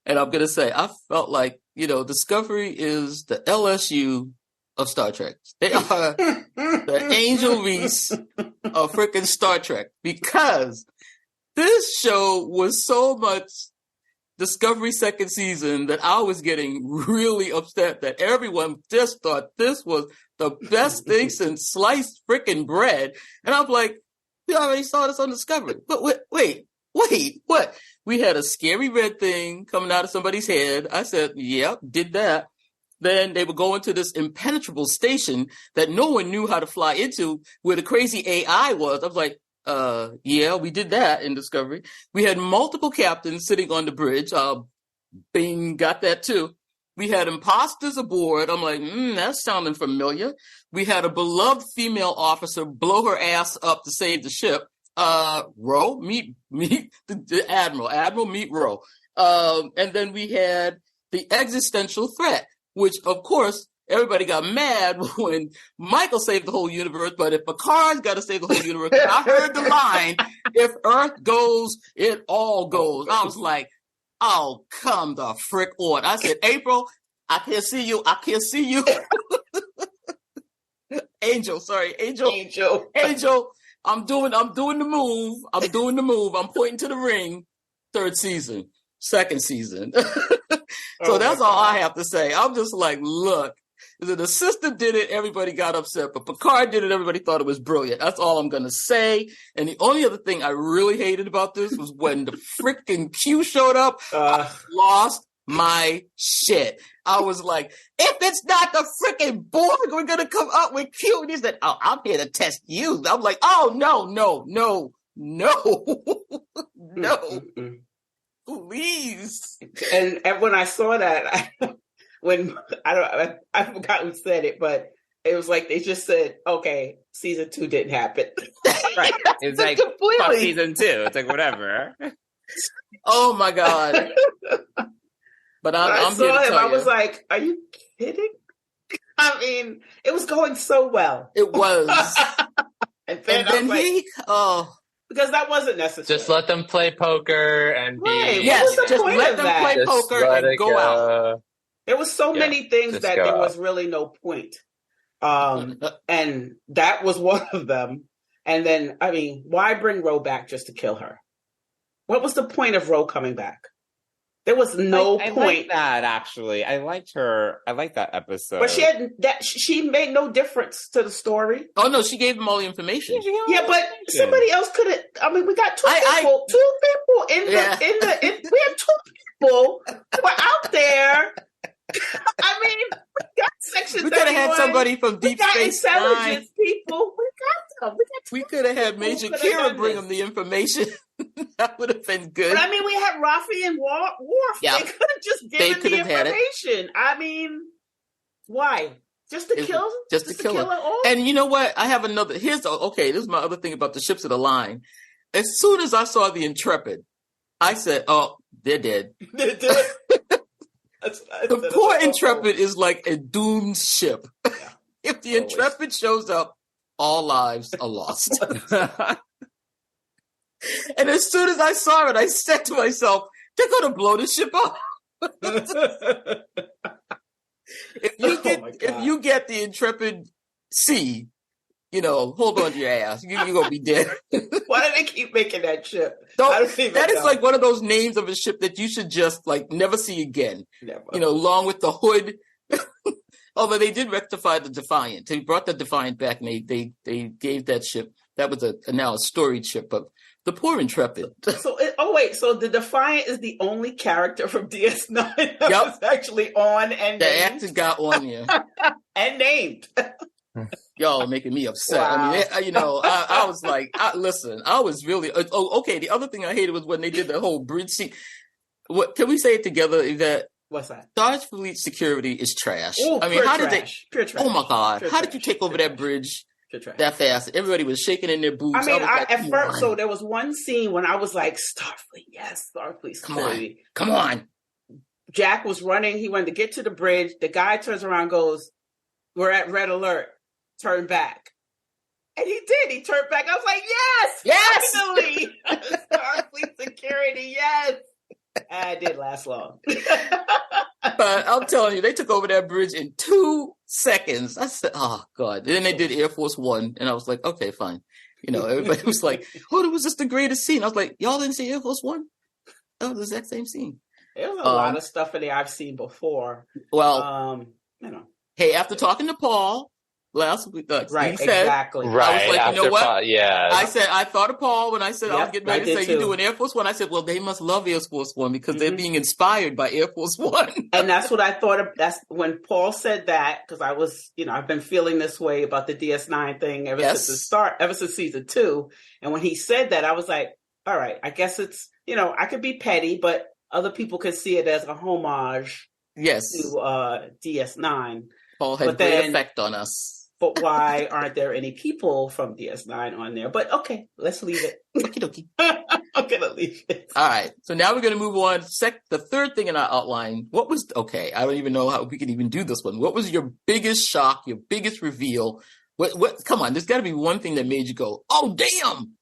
and I'm gonna say I felt like Discovery is the LSU of Star Trek. They are the Angel Reese of freaking Star Trek, because this show was so much Discovery second season that I was getting really upset that everyone just thought this was the best thing since sliced freaking bread. And I'm like, we already saw this on Discovery. But wait, what? We had a scary red thing coming out of somebody's head. I said, yep, did that. Then they would go into this impenetrable station that no one knew how to fly into, where the crazy AI was. I was like, Yeah, we did that in Discovery. We had multiple captains sitting on the bridge. Bing got that too. We had imposters aboard. I'm like, that's sounding familiar. We had a beloved female officer blow her ass up to save the ship. Ro, meet the Admiral. Admiral, meet Ro. And then we had the existential threat, which, of course, everybody got mad when Michael saved the whole universe, but if Picard's got to save the whole universe, I heard the line, if Earth goes, it all goes. I was like, oh, come the frick on. I said, April, I can't see you. I can't see you. Angel. I'm doing the move. I'm pointing to the ring. 3rd season, 2nd season. So that's all I have to say. I'm just like, look, the sister did it, everybody got upset, but Picard did it, everybody thought it was brilliant. That's all I'm going to say. And the only other thing I really hated about this was when the freaking Q showed up, I lost my shit. I was like, if it's not the freaking Borg, we're going to come up with Q. And he said, oh, I'm here to test you. I'm like, oh, no. No. Please. And when I saw that, I forgot who said it, but it was like they just said, okay, season 2 didn't happen. Right. It's like fuck season 2. It's like whatever. Oh my God. But I'm saw here to him, tell I you. was like, are you kidding? I mean, it was going so well. It was. and then like, because that wasn't necessary. Just let them play poker and be. Right. Yes, just let them play poker and go out. There was so many things that there was really no point. And that was one of them. And then, I mean, why bring Ro back just to kill her? What was the point of Ro coming back? There was no point. I like that, actually. I liked her. I liked that episode. But she made no difference to the story. Oh, no, she gave them all the information. Yeah, but somebody else could have. I mean, we got two people in we have 2 people who are out there. I mean, we got sections. We could have had somebody from Deep Space Nine. People, we got them. We could have had Major Kira bring them the information. That would have been good. But I mean, we had Rafi and Worf. Yeah. They could have just given the information. I mean, why? Just to kill her off? And you know what? I have another. This is my other thing about the ships of the line. As soon as I saw the Intrepid, I said, "Oh, they're dead." They're dead. The poor Intrepid is like a doomed ship. Yeah. If the Intrepid shows up, all lives are lost. And as soon as I saw it, I said to myself, they're going to blow the ship up. If you get the Intrepid C, hold on to your ass. You're going to be dead. Why do they keep making that ship? That is like one of those names of a ship that you should just never see again. Never. Along with the Hood. Although they did rectify the Defiant. They brought the Defiant back and they gave that ship. That was now a storied ship, but the poor Intrepid. So the Defiant is the only character from DS9 that was actually on and the actor got on here. And named. Y'all are making me upset. Wow. I mean, I was like, listen, I was really, okay. The other thing I hated was when they did the whole bridge scene. What, can we say it together, Yvette? What's that? Starfleet security is trash. Ooh, I mean, how trash. did they? Pure trash. Oh my God! How did you take over that bridge that fast? Everybody was shaking in their boots. I mean, at first, so there was one scene when I was like, Starfleet, yes, Starfleet security. Come on. Jack was running. He wanted to get to the bridge. The guy turns around, goes, "We're at red alert. Turn back." And he did. He turned back. I was like, yes, finally, Starfleet security, yes. I didn't last long. But I'm telling you, they took over that bridge in 2 seconds. I said, oh, God. And then they did Air Force One. And I was like, okay, fine. Everybody was like, oh, it was just the greatest scene. I was like, y'all didn't see Air Force One? That was the exact same scene. There was a lot of stuff in there I've seen before. Well, hey, after talking to Paul, last week. Right, He said, exactly. I Right. was like, you know After what? yeah. I said, I thought of Paul when I said I was Yep, getting I ready to did say, you too. do an Air Force One? I said, well, they must love Air Force One because they're Mhm. being inspired by Air Force One. And that's what I thought of. That's when Paul said that, because I was, I've been feeling this way about the DS9 thing ever Yes. since the start, ever since season 2. And when he said that, I was like, all right, I guess it's, I could be petty, but other people could see it as a homage Yes. to DS9. Paul had But great then- effect on us. But why aren't there any people from DS9 on there? But okay, let's leave it. Okie dokie. I'm gonna leave it. All right. So now we're going to move on. The third thing in our outline. Okay, I don't even know how we can even do this one. What was your biggest shock, your biggest reveal? What, come on, there's got to be one thing that made you go, oh, damn.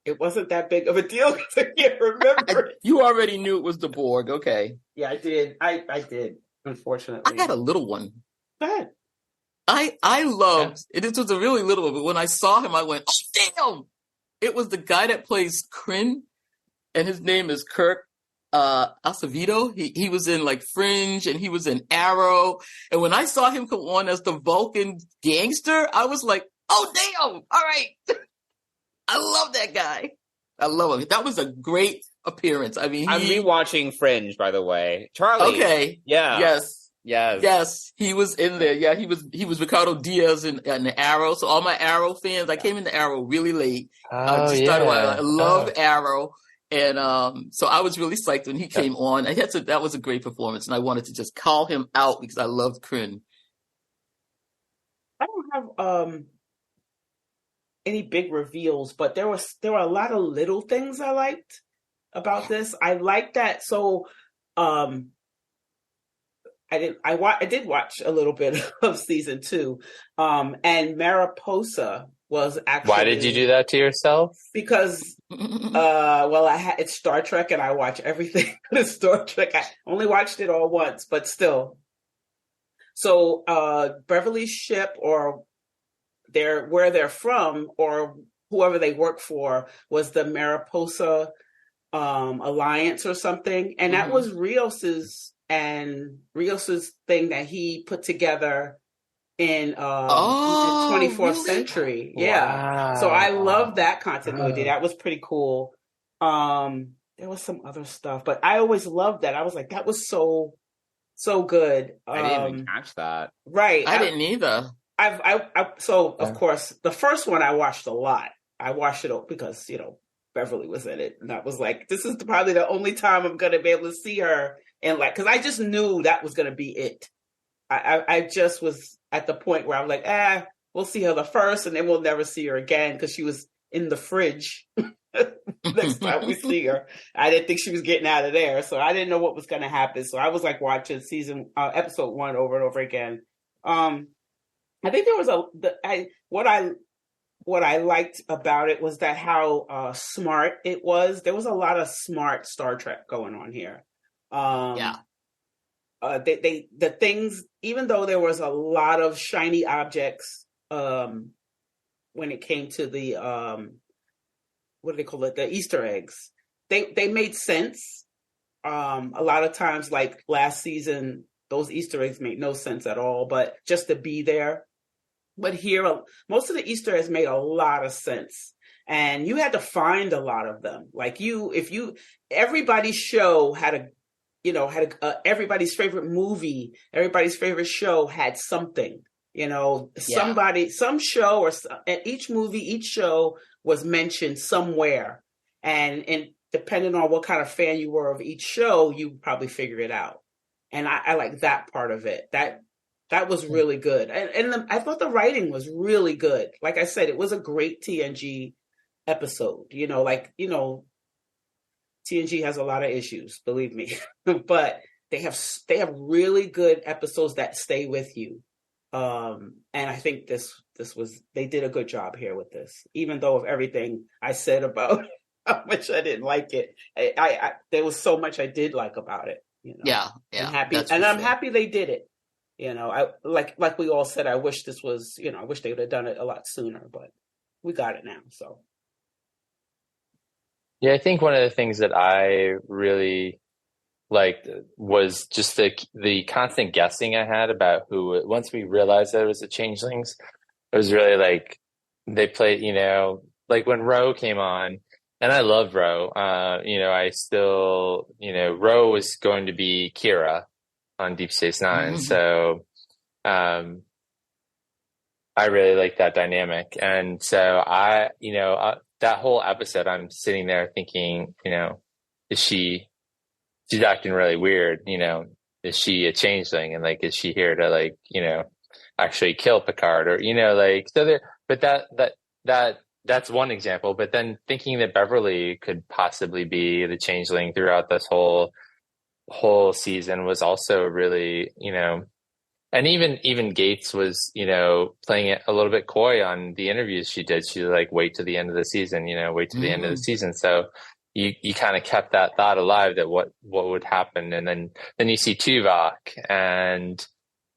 It wasn't that big of a deal because I can't remember. You already knew it was the Borg. Okay. Yeah, I did. I did, unfortunately. I had a little one. Go ahead. I loved it. This was a really little one, but when I saw him, I went, oh, damn. It was the guy that plays Kryn, and his name is Kirk Acevedo. He was in like Fringe, and he was in Arrow. And when I saw him come on as the Vulcan gangster, I was like, oh, damn. All right. I love that guy. I love him. That was a great appearance. I mean, I'm rewatching Fringe, by the way. Charlie. Okay. Yeah. Yes. He was in there. Yeah, he was Ricardo Diaz in Arrow. So all my Arrow fans, I came into Arrow really late. I love Arrow. And so I was really psyched when he came on. That was a great performance, and I wanted to just call him out because I loved Kryn. I don't have any big reveals, but there were a lot of little things I liked about this. I liked that. So I did watch a little bit of season 2, and Mariposa was actually. Why did you do that to yourself? Because it's Star Trek, and I watch everything in Star Trek. I only watched it all once, but still. So Beverly's ship, or where they're from, or whoever they work for, was the Mariposa Alliance or something, and that was Rios's thing that he put together in the 24th century. Yeah. Wow. So I love that continuity. That was pretty cool. There was some other stuff, but I always loved that. I was like, that was so good. I didn't even catch that. Right. I didn't either. Of course, the first one I watched a lot. I watched it because, Beverly was in it. And I was like, this is probably the only time I'm going to be able to see her. And because I just knew that was going to be it. I just was at the point where I'm like, we'll see her the first, and then we'll never see her again because she was in the fridge next time we see her. I didn't think she was getting out of there, so I didn't know what was going to happen. So I was like watching episode 1 over and over again. I think there was what I liked about it was that how smart it was. There was a lot of smart Star Trek going on here. The things, even though there was a lot of shiny objects when it came to the what do they call it, the Easter eggs, they made sense. A lot of times, like last season, those Easter eggs made no sense at all, but just to be there. But here, most of the Easter eggs made a lot of sense, and you had to find a lot of them. Like everybody's show had everybody's favorite movie, everybody's favorite show had something. Some show, or each movie, each show was mentioned somewhere, and depending on what kind of fan you were of each show, you probably figure it out. And I like that part of it. That was really good. And I thought the writing was really good. Like I said, it was a great TNG episode. TNG has a lot of issues, believe me, but they have really good episodes that stay with you. And I think they did a good job here with this, even though of everything I said about how much I didn't like it. There was so much I did like about it. Yeah. I'm happy, I'm happy they did it. I like we all said, I wish this was, I wish they would have done it a lot sooner, but we got it now. So. Yeah, I think one of the things that I really like was just the constant guessing I had about who. Once we realized that it was the changelings, it was really like they played, like when Ro came on, and I love Ro. I still, Ro was going to be Kira on Deep Space Nine, so I really like that dynamic, and so that whole episode, I'm sitting there thinking, is she's acting really weird, is she a changeling, and like, is she here to like, actually kill Picard, or so there. But that's one example. But then thinking that Beverly could possibly be the changeling throughout this whole season was also really, and even Gates was, playing it a little bit coy on the interviews she did. She like, wait to the end of the season, wait to the end of the season. So you kind of kept that thought alive that what would happen. And then you see Tuvok, and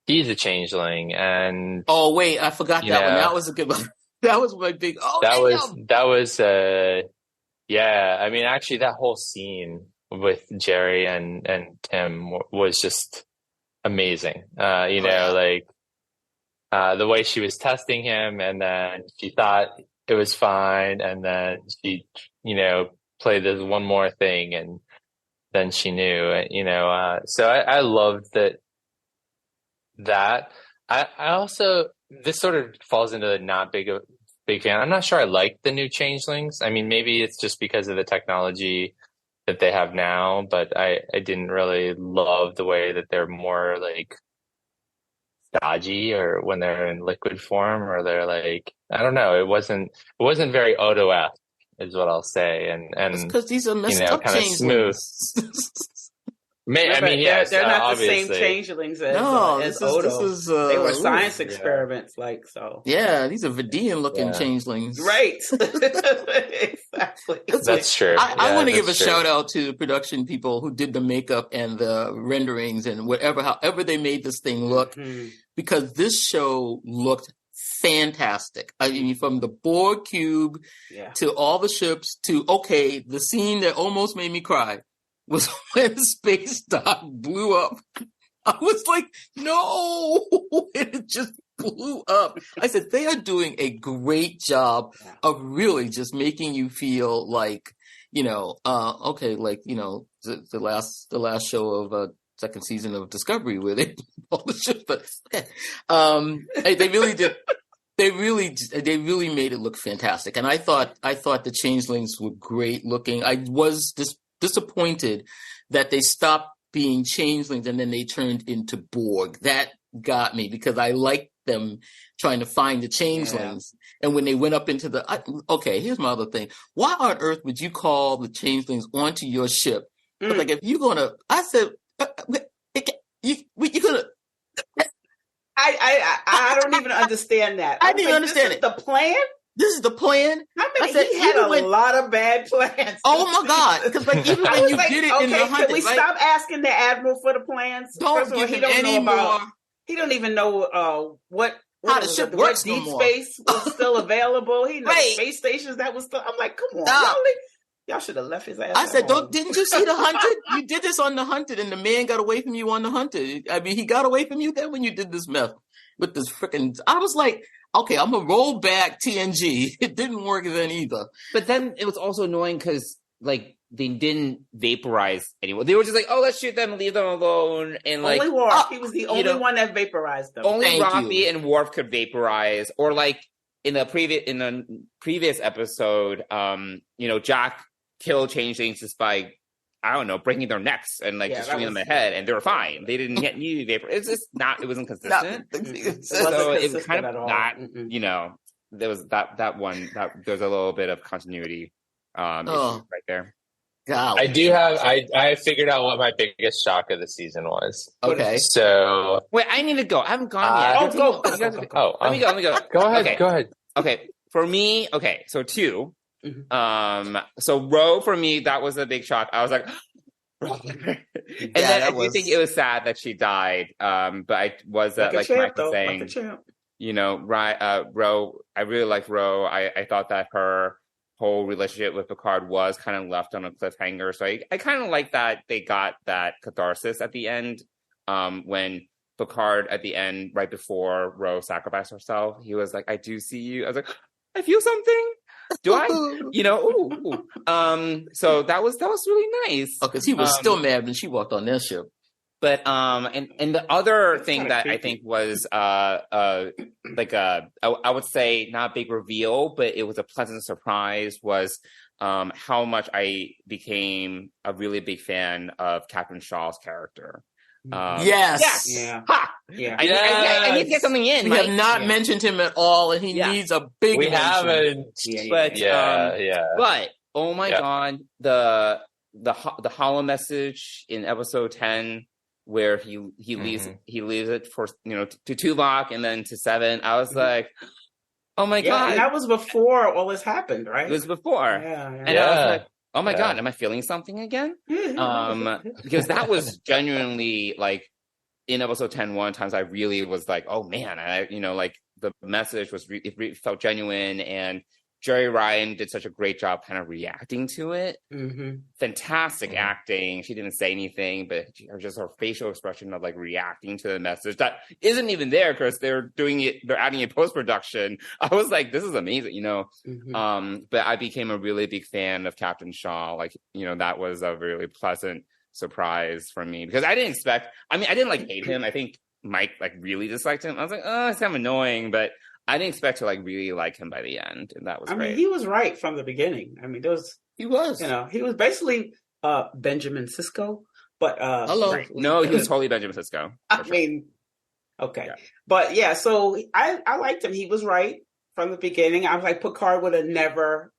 he's a changeling. And oh wait, I forgot that one. That was a good one. That was my big. Oh, that was yeah. I mean, actually, that whole scene with Jerry and Tim was just amazing. Like the way she was testing him, and then she thought it was fine, and then she, played this one more thing, and then she knew. So I loved that. I also, this sort of falls into the not big fan. I'm not sure I like the new changelings. I mean, maybe it's just because of the technology that they have now, but I didn't really love the way that they're more like dodgy, or when they're in liquid form, or they're like, I don't know. It wasn't very Odo-esque, is what I'll say. And because these are messed up kind of smooth. Yes, they're not obviously the same changelings as Odo. They were science experiments, like so. Yeah, these are Vidian looking changelings, right? Exactly. That's true. I want to give a shout out to the production people who did the makeup and the renderings and however they made this thing look, because this show looked fantastic. I mean, from the Borg cube to all the ships to the scene that almost made me cry was when Space Dock blew up. I was like, no, it just blew up. I said, they are doing a great job of really just making you feel like, the last show of second season of Discovery where they all the ships, but they really did. They really made it look fantastic. And I thought the changelings were great looking. I was disappointed that they stopped being changelings and then they turned into Borg. That got me, because I liked them trying to find the changelings. Yeah. And when they went up into here's my other thing. Why on earth would you call the changelings onto your ship? Like, if you're going to, I said, you're going to, I don't even understand that. I didn't understand it. The plan? This is the plan. He had a lot of bad plans. Oh my God! Because even when you did it in the 100, can we stop asking the admiral for the plans? Don't give him any more. He don't even know how the ship works no more. Deep space was still available. He knows space stations that was still. I'm like, come on, y'all should have left his ass. I said, didn't you see the 100? You did this on the 100, and the man got away from you on the 100. I mean, he got away from you then when you did this mess with this freaking. I was like, okay, I'm gonna roll back TNG. It didn't work then either. But then it was also annoying because like they didn't vaporize anyone. They were just like, oh, let's shoot them, leave them alone, and like only Worf. He was the only one that vaporized them. Only Rafi and Worf could vaporize, or like in the previous episode, Jack killed changelings just by, I don't know, breaking their necks and like just shooting them in the head, and they were fine. They didn't get new vapor. It's just it wasn't consistent. So it was kind of not, there was that one that there's a little bit of continuity issue right there. God. I figured out what my biggest shock of the season was. Okay. So wait, I need to go. I haven't gone yet. Go. Let me go. Go ahead. Okay. For me, so 2. So Ro, for me, that was a big shock. I was like, and then I do think it was sad that she died. But I was like Mike was saying, Ro, I really like Ro. I thought that her whole relationship with Picard was kind of left on a cliffhanger. So I kind of like that they got that catharsis at the end. When Picard at the end, right before Rose sacrificed herself, he was like, "I do see you." I was like, "I feel something." Do I? So that was really nice. Oh, because he was still mad when she walked on their ship. But and the other thing that I think was like I would say not a big reveal, but it was a pleasant surprise, was how much I became a really big fan of Captain Shaw's character. Yes. Yeah. Ha! Yeah. I need to get something in. We have not mentioned him at all, and he needs a big We mention. haven't. But oh my god, the hollow message in episode 10 where he leaves it for to Tuvok and then to Seven. I was like, oh my god, and that was before all this happened, right? It was before, and I was like, oh my god, am I feeling something again? Because that was genuinely like in episode 10 one times I really was like, oh man, like the message was it felt genuine, and Jerry Ryan did such a great job kind of reacting to it. Fantastic acting. She didn't say anything, but just her facial expression of like reacting to the message that isn't even there because they're adding it post-production. I was like, this is amazing, but I became a really big fan of Captain Shaw. Like, that was a really pleasant surprise for me because I didn't like hate him. I think Mike like really disliked him. I was like, oh, it's kind of annoying, but I didn't expect to like really like him by the end, and that was great. I mean, he was right from the beginning. I mean, he was. He was basically Benjamin Sisko, but hello. Right. No, he was totally Benjamin Sisko. I mean, okay, but yeah. So I liked him. He was right from the beginning. I was like, Picard would have never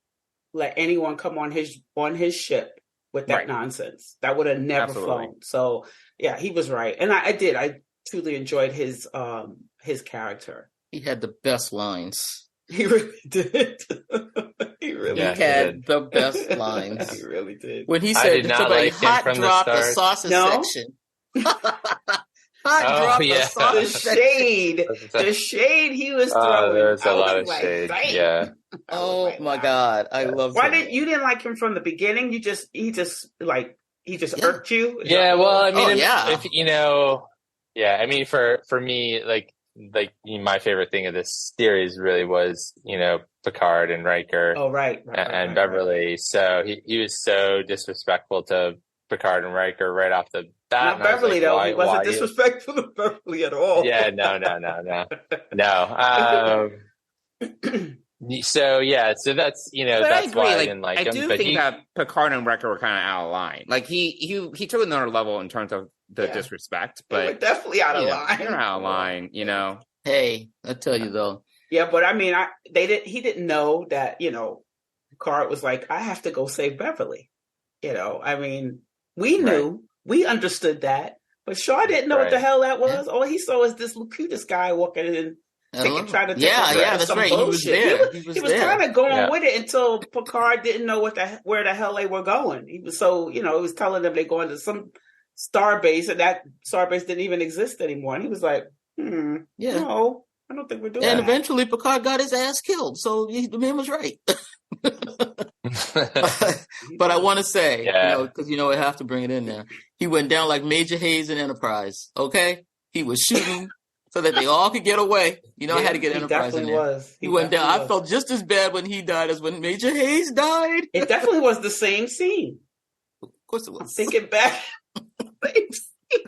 let anyone come on his ship with that nonsense. That would have never flown. So yeah, he was right, and I truly enjoyed his character. He had the best lines. He really did. He had the best lines. He really did. When he said somebody hot drop the sausage section. Hot drop the sausage section. The shade he was throwing. There's a lot of shade. Dang. Yeah. Oh my god, I love. Why you didn't like him from the beginning? He just irked you. Yeah. Well, I mean, I mean, for me, like my favorite thing of this series really was, Picard and Riker. Oh, right. And Beverly. Right. So he was so disrespectful to Picard and Riker right off the bat. Not Beverly, though. He wasn't disrespectful to Beverly at all. Yeah, no. So that's, that's why I didn't like him. I do think that Picard and Riker were kind of out of line. Like he took another level in terms of the disrespect, but they were definitely out of line. They're out of line, Hey, I tell you though. Yeah, but I mean, he didn't know that, Picard was like, I have to go save Beverly. I mean, we knew, we understood that, but Shaw didn't know what the hell that was. All he saw was this cutest guy walking in. Trying to that's right. Bullshit. He was there. He was kind of going with it until Picard didn't know where the hell they were going. He was so, he was telling them they're going to some starbase, and that starbase didn't even exist anymore. And he was like, no, I don't think we're doing that. And eventually Picard got his ass killed. So the man was right. But I want to say, because I have to bring it in there. He went down like Major Hayes in Enterprise. Okay, he was shooting so that they all could get away. I had to get Enterprise in there. He went down. I felt just as bad when he died as when Major Hayes died. It definitely was the same scene. Of course it was. I'm thinking back.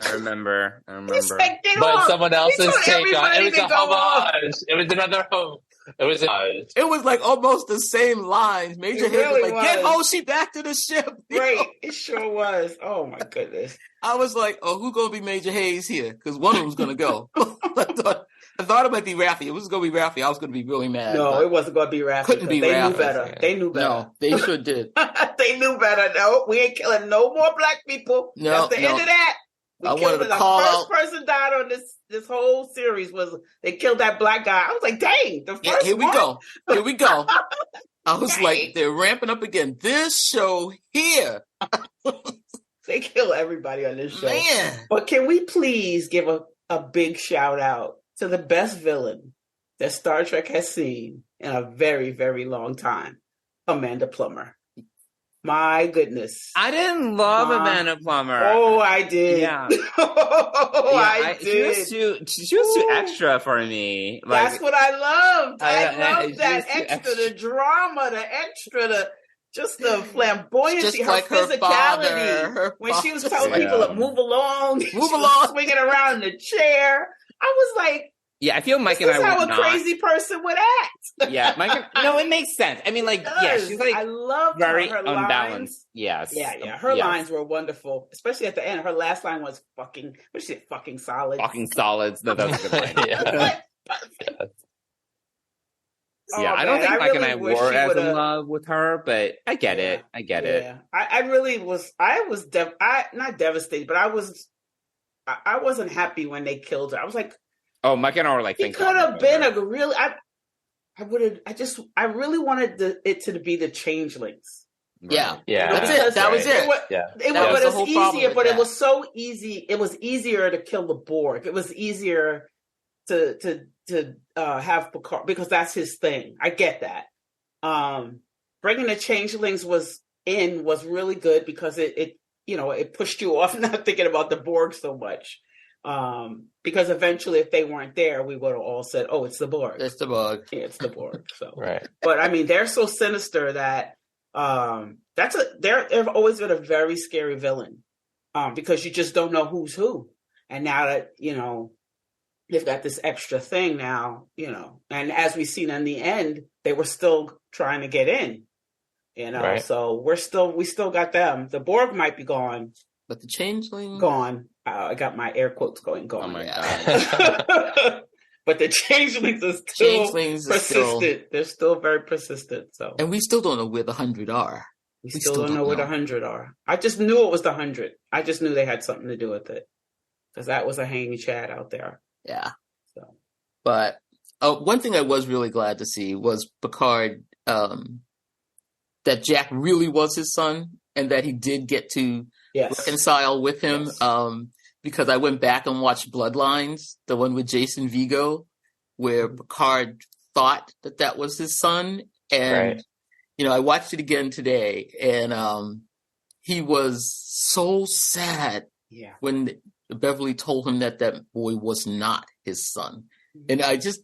I remember. But someone else's take on it. It was a homage. It was another home. It was like almost the same lines. Major Hayes was like, "Get Hoshi back to the ship." Right, it sure was. Oh my goodness. I was like, "Oh, who's gonna be Major Hayes here?" Because one of them's gonna go. I thought it might be Raffi. If it was gonna be Raffi, I was gonna be really mad. No, it wasn't gonna be Raffi. Couldn't be Raffi. They knew better. No, they sure did. They knew better. No, we ain't killing no more black people. No, that's the end of that. I wanted to call out. The first person died on this whole series was they killed that black guy. I was like, dang, the first Here we go. I was like, they're ramping up again. This show here. They kill everybody on this show. Man. But can we please give a big shout out to the best villain that Star Trek has seen in a very, very long time? Amanda Plummer. My goodness. I didn't love Amanda Plummer. Oh, I did. Yeah. I did. She was too extra for me. Like, that's what I loved. I loved she that was too extra, the drama, the extra, just the flamboyancy, just her like physicality. When she was telling people to move along, swinging around in the chair. I was like, yeah, I feel Mike and I this is how would a crazy person would act. Yeah, Mike. No, it makes sense. I mean, like, yeah, she's like, I love very her unbalanced. Lines. Yes, Yeah. Her lines were wonderful, especially at the end. Her last line was fucking. What she said? Fucking solids. Fucking solids. No, that was a good line. Yeah. Yeah, I don't think Mike and I were as in love with her, but I get it. I get it. I really was. I was not devastated, but I wasn't happy when they killed her. I was like, oh, Mike and I were like, he could have been a really. I really wanted it to be the changelings. Yeah, yeah, that's it. That was it. But it's easier. But it was so easy. It was easier to kill the Borg. It was easier to have Picard because that's his thing. I get that. Bringing the changelings was really good because it pushed you off not thinking about the Borg so much. Because eventually, if they weren't there, we would have all said, "Oh, it's the Borg." It's the Borg. Yeah, it's the Borg. So, right. But I mean, they're so sinister that they've always been a very scary villain. Because you just don't know who's who, and now that they've got this extra thing now, and as we've seen in the end, they were still trying to get in, right. So we still got them. The Borg might be gone, but the changeling gone. I got my air quotes going. Oh my God. But the changelings are still persistent. They're still very persistent. So, and we still don't know where the 100 are. We still don't know where the 100 are. I just knew it was the 100. I just knew they had something to do with it because that was a hanging Chad out there. Yeah. So, but one thing I was really glad to see was Picard, that Jack really was his son and that he did get to reconcile with him. Yes. Because I went back and watched Bloodlines, the one with Jason Vigo, where Picard thought that was his son. And, I watched it again today and he was so sad when Beverly told him that boy was not his son. And I just,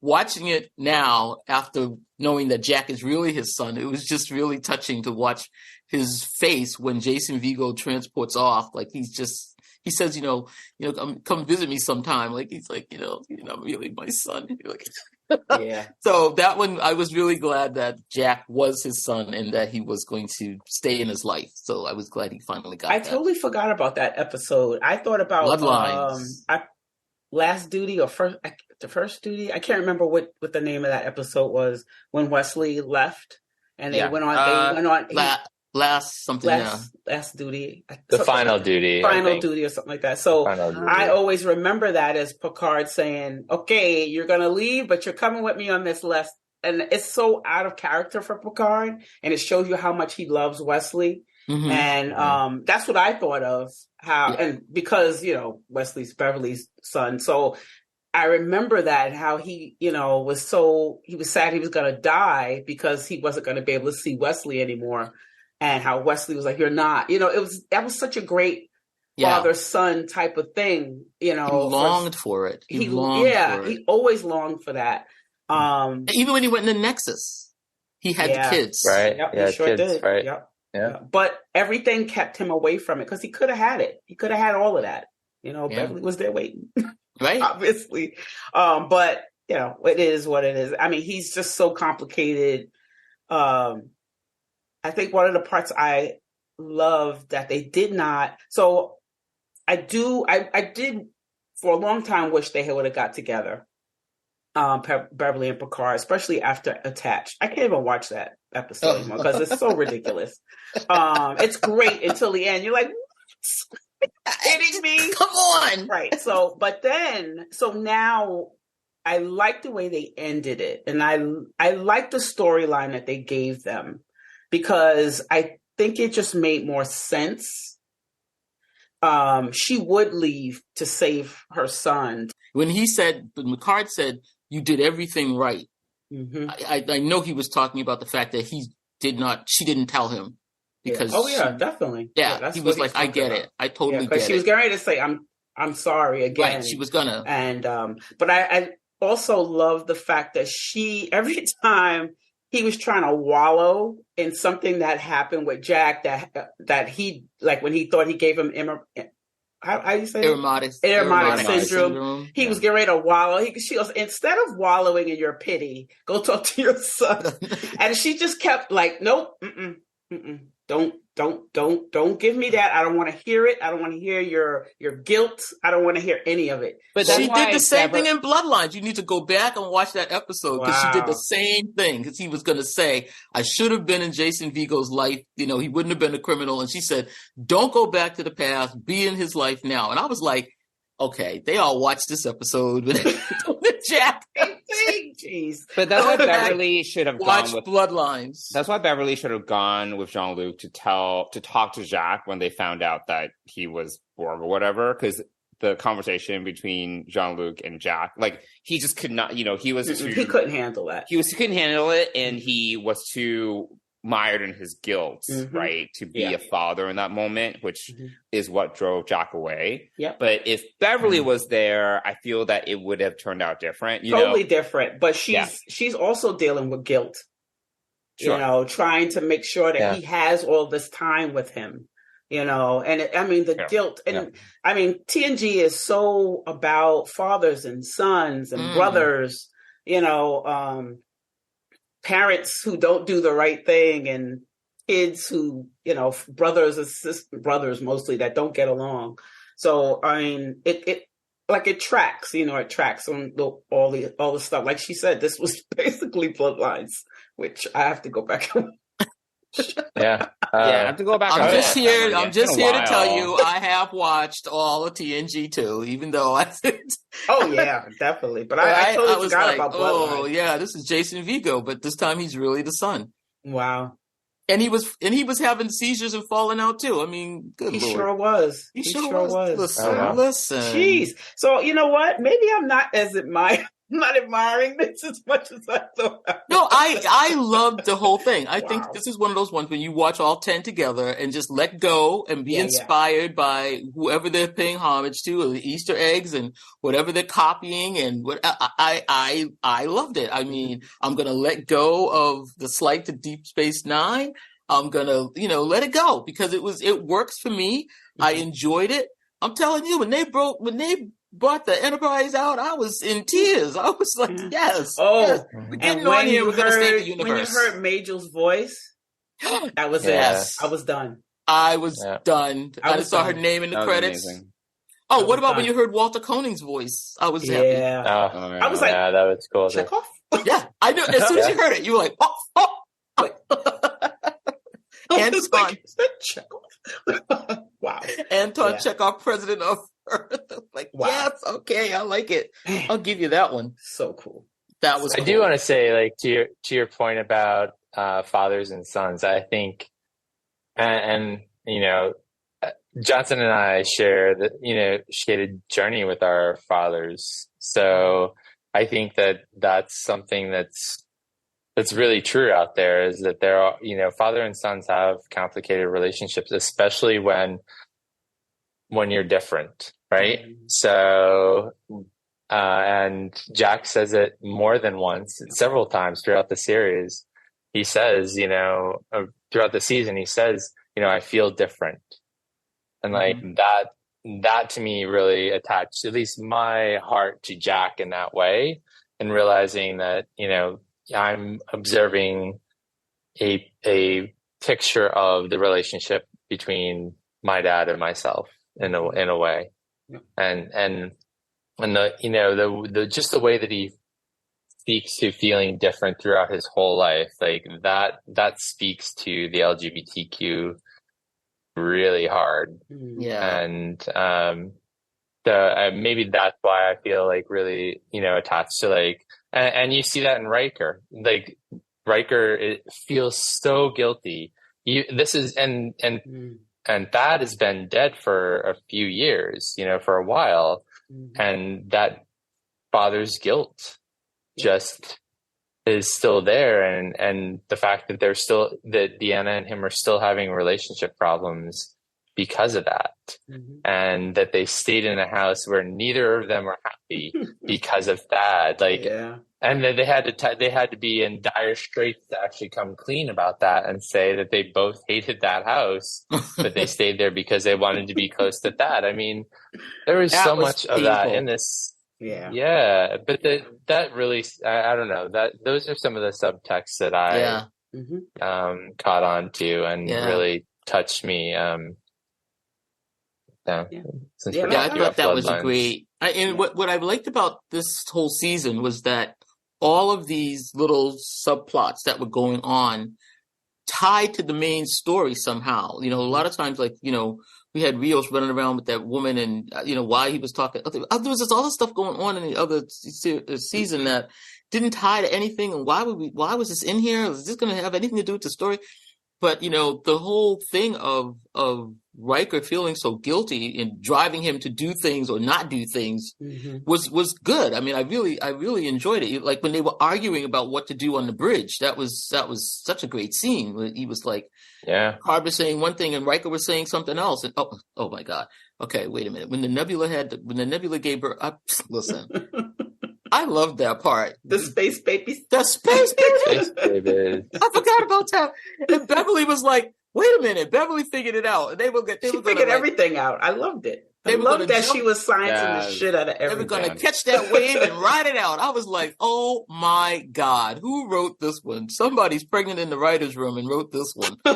watching it now after knowing that Jack is really his son, it was just really touching to watch his face when Jason Vigo transports off. Like he says, come visit me sometime. Like he's like, you're not really my son. Yeah. So that one, I was really glad that Jack was his son and that he was going to stay in his life. So I was glad he finally got. I totally forgot about that episode. I thought about Bloodlines. Last Duty or the First Duty. I can't remember what the name of that episode was when Wesley left and they went on. Last Duty. The Final Duty. Final Duty or something like that. So I always remember that as Picard saying, okay, you're going to leave, but you're coming with me on this last. And it's so out of character for Picard. And it shows you how much he loves Wesley. Mm-hmm. And that's what I thought of and because, Wesley's Beverly's son. So I remember that how he, he was sad he was going to die because he wasn't going to be able to see Wesley anymore. And how Wesley was like, you're not, that was such a great father-son type of thing, He longed for it. He always longed for that. Even when he went in the Nexus, he had the kids. Right. Yep, yeah, he sure kids, did. Right. Yep. Yeah. But everything kept him away from it because he could have had it. He could have had all of that. Beverly was there waiting. Right. Obviously. But, it is what it is. I mean, he's just so complicated. I think one of the parts I love that they did not. So I did for a long time wish they would have got together. Beverly and Picard, especially after Attached. I can't even watch that episode anymore because it's so ridiculous. It's great until the end. You're like, what? Kidding me? Come on. Right. So now I like the way they ended it. And I like the storyline that they gave them. Because I think it just made more sense. She would leave to save her son. When Picard said, you did everything right. Mm-hmm. I know he was talking about the fact that she didn't tell him because definitely. He was like, I get it. I totally get it. Because she was getting ready to say, I'm sorry again. Right, she was gonna. And but I also love the fact that every time he was trying to wallow in something that happened with Jack that he, like when he thought he gave him how you say Ironic syndrome. He was getting ready to wallow. She goes, instead of wallowing in your pity, go talk to your son. And she just kept like, nope, don't give me that. I don't want to hear it. I don't want to hear your guilt. I don't want to hear any of it. But she did the same thing in Bloodlines. You need to go back and watch that episode because she did the same thing. Because he was going to say, I should have been in Jason Vigo's life. He wouldn't have been a criminal. And she said, don't go back to the past. Be in his life now. And I was like, okay, they all watched this episode with Jack. Jeez. But that's why Beverly should have gone with Bloodlines. That's why Beverly should have gone with Jean-Luc to talk to Jack when they found out that he was Borg or whatever, because the conversation between Jean-Luc and Jack, like he just could not, he couldn't handle that. He couldn't handle it, and he was too mired in his guilt, right, to be a father in that moment, which is what drove Jack away. Yep. But if Beverly was there, I feel that it would have turned out different. Totally different. But she's also dealing with guilt. Sure. Trying to make sure that he has all this time with him. And the guilt. And TNG is so about fathers and sons and brothers, parents who don't do the right thing and kids who, brothers and brothers mostly that don't get along. So, it tracks, it tracks on all the stuff. Like she said, this was basically Bloodlines, which I have to go back and I have to go back. I'm just here to tell you, I have watched all of TNG too, even though I didn't. Oh yeah, definitely. But I totally forgot about Bloodline. Oh yeah, this is Jason Vigo, but this time he's really the son. Wow. And he was having seizures and falling out too. I mean, good he Lord. Sure was. He sure was. Listen. Jeez. So you know what? Maybe I'm not not admiring this as much as I thought. No, I loved the whole thing. I think this is one of those ones when you watch all 10 together and just let go and be inspired by whoever they're paying homage to, or the Easter eggs and whatever they're copying. And what I loved it. I mean, I'm going to let go of the slight to Deep Space Nine. I'm going to, let it go because it works for me. I enjoyed it. I'm telling you, when they brought the Enterprise out, I was in tears. I was like, yes. Oh, yes. We're getting on here. We're going to save the universe. When you heard Magel's voice, that was it. I was done. I was done. I just saw her name in the credits. Amazing. Oh, what about when you heard Walter Koenig's voice? I was happy. I was like, that was cool. Chekhov? Yeah, I knew. As soon as you heard it, you were like, oh. Anton Chekhov. Wow. Anton Chekhov, president of Earth. Like, yes, okay, I like it. I'll give you that one. So cool. That was. I do want to say, like, to your point about fathers and sons. I think, and Johnson and I share a journey with our fathers. So I think that's something that's really true out there, is that there are, father and sons have complicated relationships, especially when you're different, right? Mm-hmm. So, and Jack says it more than once, several times throughout the series. He says, throughout the season, he says, I feel different. And like that to me really attached at least my heart to Jack in that way, and realizing that, I'm observing a picture of the relationship between my dad and myself in a way. Yeah. And the just the way that he speaks to feeling different throughout his whole life, like that speaks to the LGBTQ really hard. Yeah. And maybe that's why I feel like really, attached to like, and you see that in Riker. Like Riker, it feels so guilty. And Thad has been dead for a few years, for a while, and that father's guilt just is still there, and the fact that that Deanna and him are still having relationship problems because of that, and that they stayed in a house where neither of them are happy because of that. Like, and then they had to be in dire straits to actually come clean about that and say that they both hated that house, but they stayed there because they wanted to be close to that. I mean, there was so much of that in this. Yeah, but that really, I don't know, that those are some of the subtexts that I caught on to and really touched me. I thought that was great. And what I liked about this whole season was that all of these little subplots that were going on tied to the main story somehow. You know, a lot of times, like, you know, we had Rios running around with that woman, and you know why he was talking. There was just all this stuff going on in the other season that didn't tie to anything. And why was this in here? Is this going to have anything to do with the story? But you know, the whole thing of Riker feeling so guilty and driving him to do things or not do things was good. I mean, I really enjoyed it. Like when they were arguing about what to do on the bridge, that was such a great scene. Where he was like, Carver saying one thing and Riker was saying something else, and oh my God, okay, wait a minute. When the Nebula gave birth, listen. I loved that part. The space babies. The space babies. I forgot about that. And Beverly was like, wait a minute. Beverly figured it out. She figured everything out. I loved it. I loved that she was sciencing the shit out of everything. They were going to catch that wave and ride it out. I was like, oh my God, who wrote this one? Somebody's pregnant in the writer's room and wrote this one. I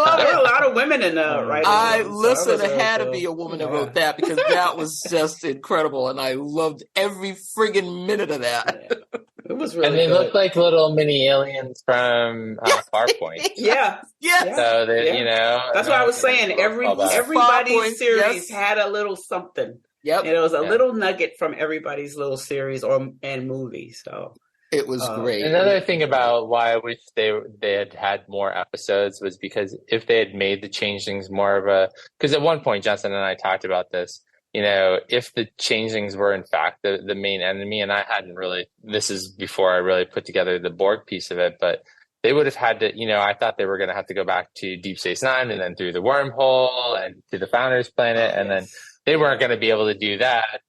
love it. There were a lot of women in the writer's room. There had to be a woman that wrote that, because that was just incredible. And I loved every friggin' minute of that. Yeah. It was really and they good. look like little mini aliens from Farpoint. Yeah. So that you know, that's what I was saying. Everybody's series had a little something. Yep. And it was a little nugget from everybody's little series and movie. So it was great. Another thing about why I wish they had more episodes was because if they had made the changelings more of a, because at one point Justin and I talked about this. You know, if the changelings were in fact the main enemy, and I hadn't really, this is before I really put together the Borg piece of it, but they would have had to, you know, I thought they were going to have to go back to Deep Space Nine and then through the wormhole and to the Founders Planet. And then they weren't going to be able to do that.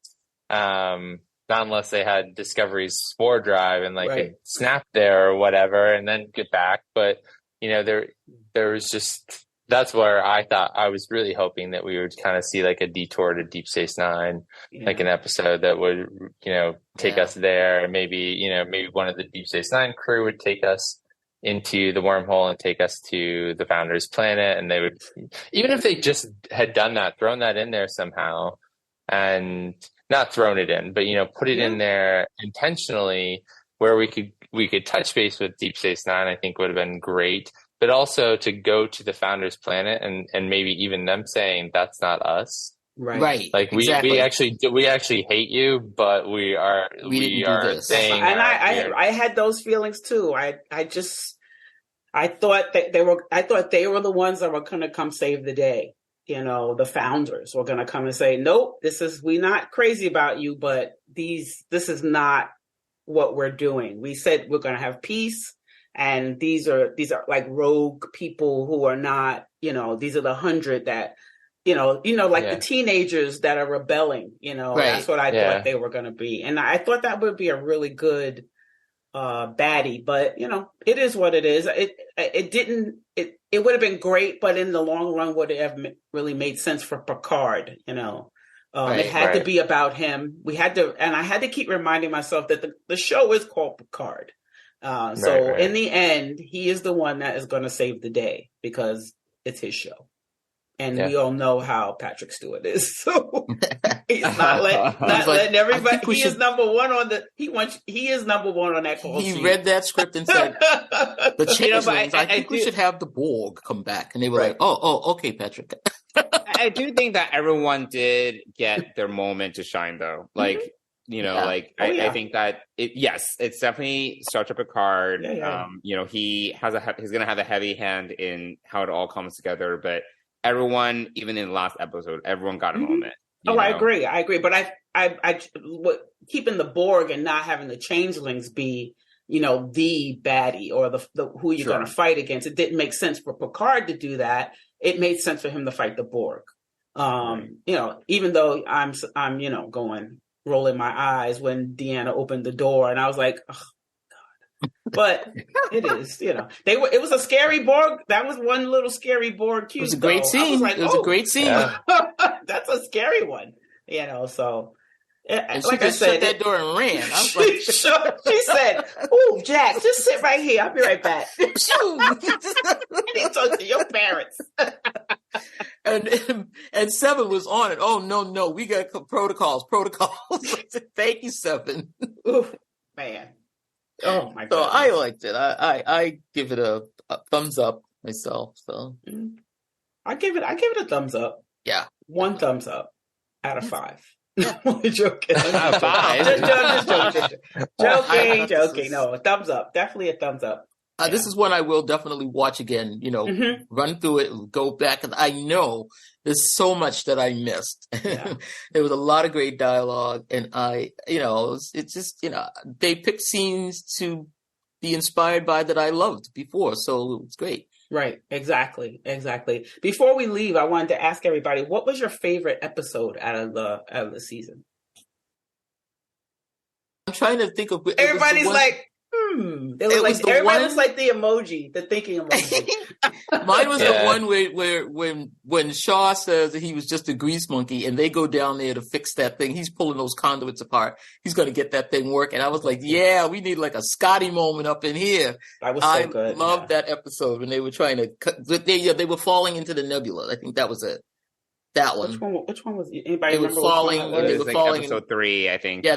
Not unless they had Discovery's spore drive and could snap there or whatever and then get back. But, you know, there was just, that's where I thought I was really hoping that we would kind of see like a detour to Deep Space Nine, like an episode that would, you know, take us there. And maybe one of the Deep Space Nine crew would take us into the wormhole and take us to the Founders Planet. And they would, even if they just had done that, thrown that in there somehow and not thrown it in, but, you know, put it in there intentionally where we could touch base with Deep Space Nine, I think would have been great. But also to go to the Founders Planet and maybe even them saying that's not us, right? Like we actually hate you, but we are saying. And I had those feelings too. I thought they were the ones that were going to come save the day. You know, the Founders were going to come and say, nope, we're not crazy about you, but this is not what we're doing. We said we're going to have peace. And these are like rogue people who are not, you know, these are the 100 that, you know, the teenagers that are rebelling, you know, that's what I thought they were going to be. And I thought that would be a really good baddie, but you know, it is what it is. It would have been great, but in the long run would have really made sense for Picard, you know. It had to be about him. I had to keep reminding myself that the show is called Picard. In the end, he is the one that is going to save the day because it's his show. And we all know how Patrick Stewart is. So he's not letting everybody, he is number one on that call sheet. He read that script and said, the changelings, I think we should have the Borg come back. And they were like, oh, okay, Patrick. I do think that everyone did get their moment to shine though. Like, you know, I think that it's definitely Star Trek Picard. You know, he's going to have a heavy hand in how it all comes together. But everyone, even in the last episode, everyone got a moment. I agree. But keeping the Borg and not having the changelings be, the baddie or the who you're going to fight against. It didn't make sense for Picard to do that. It made sense for him to fight the Borg. Even though I'm rolling my eyes when Deanna opened the door, and I was like, oh, God. But it is, it was a scary Borg. That was one little scary Borg cue. It was a great scene. It was a great scene. Yeah. That's a scary one, so. And like I said, shut that door and ran. I was like, she said, "Ooh, Jack, just sit right here. I'll be right back." I need to talk to your parents. and Seven was on it. Oh no, we got protocols. Thank you, Seven. Ooh, man. Oh my God. So I liked it. I give it a thumbs up myself. So I give it a thumbs up. Yeah, 1 thumbs up out of 5. Joking. Joking. No, a thumbs up. Definitely a thumbs up. This is one I will definitely watch again. Run through it, go back, and I know there's so much that I missed. Yeah. There was a lot of great dialogue, and it's just they picked scenes to be inspired by that I loved before, so it's great. Right, exactly. Before we leave, I wanted to ask everybody, what was your favorite episode out of the season? I'm trying to think of. Everybody's like, Everybody was like the emoji, the thinking emoji. Mine was the one where when Shaw says that he was just a grease monkey, and they go down there to fix that thing. He's pulling those conduits apart. He's going to get that thing working. I was like, yeah, we need like a Scotty moment up in here. That was so good. I loved that episode when they were trying to they were falling into the nebula. I think that was it. That one. Which one was it? Anybody remember? They were falling. Episode 3, I think. Yeah,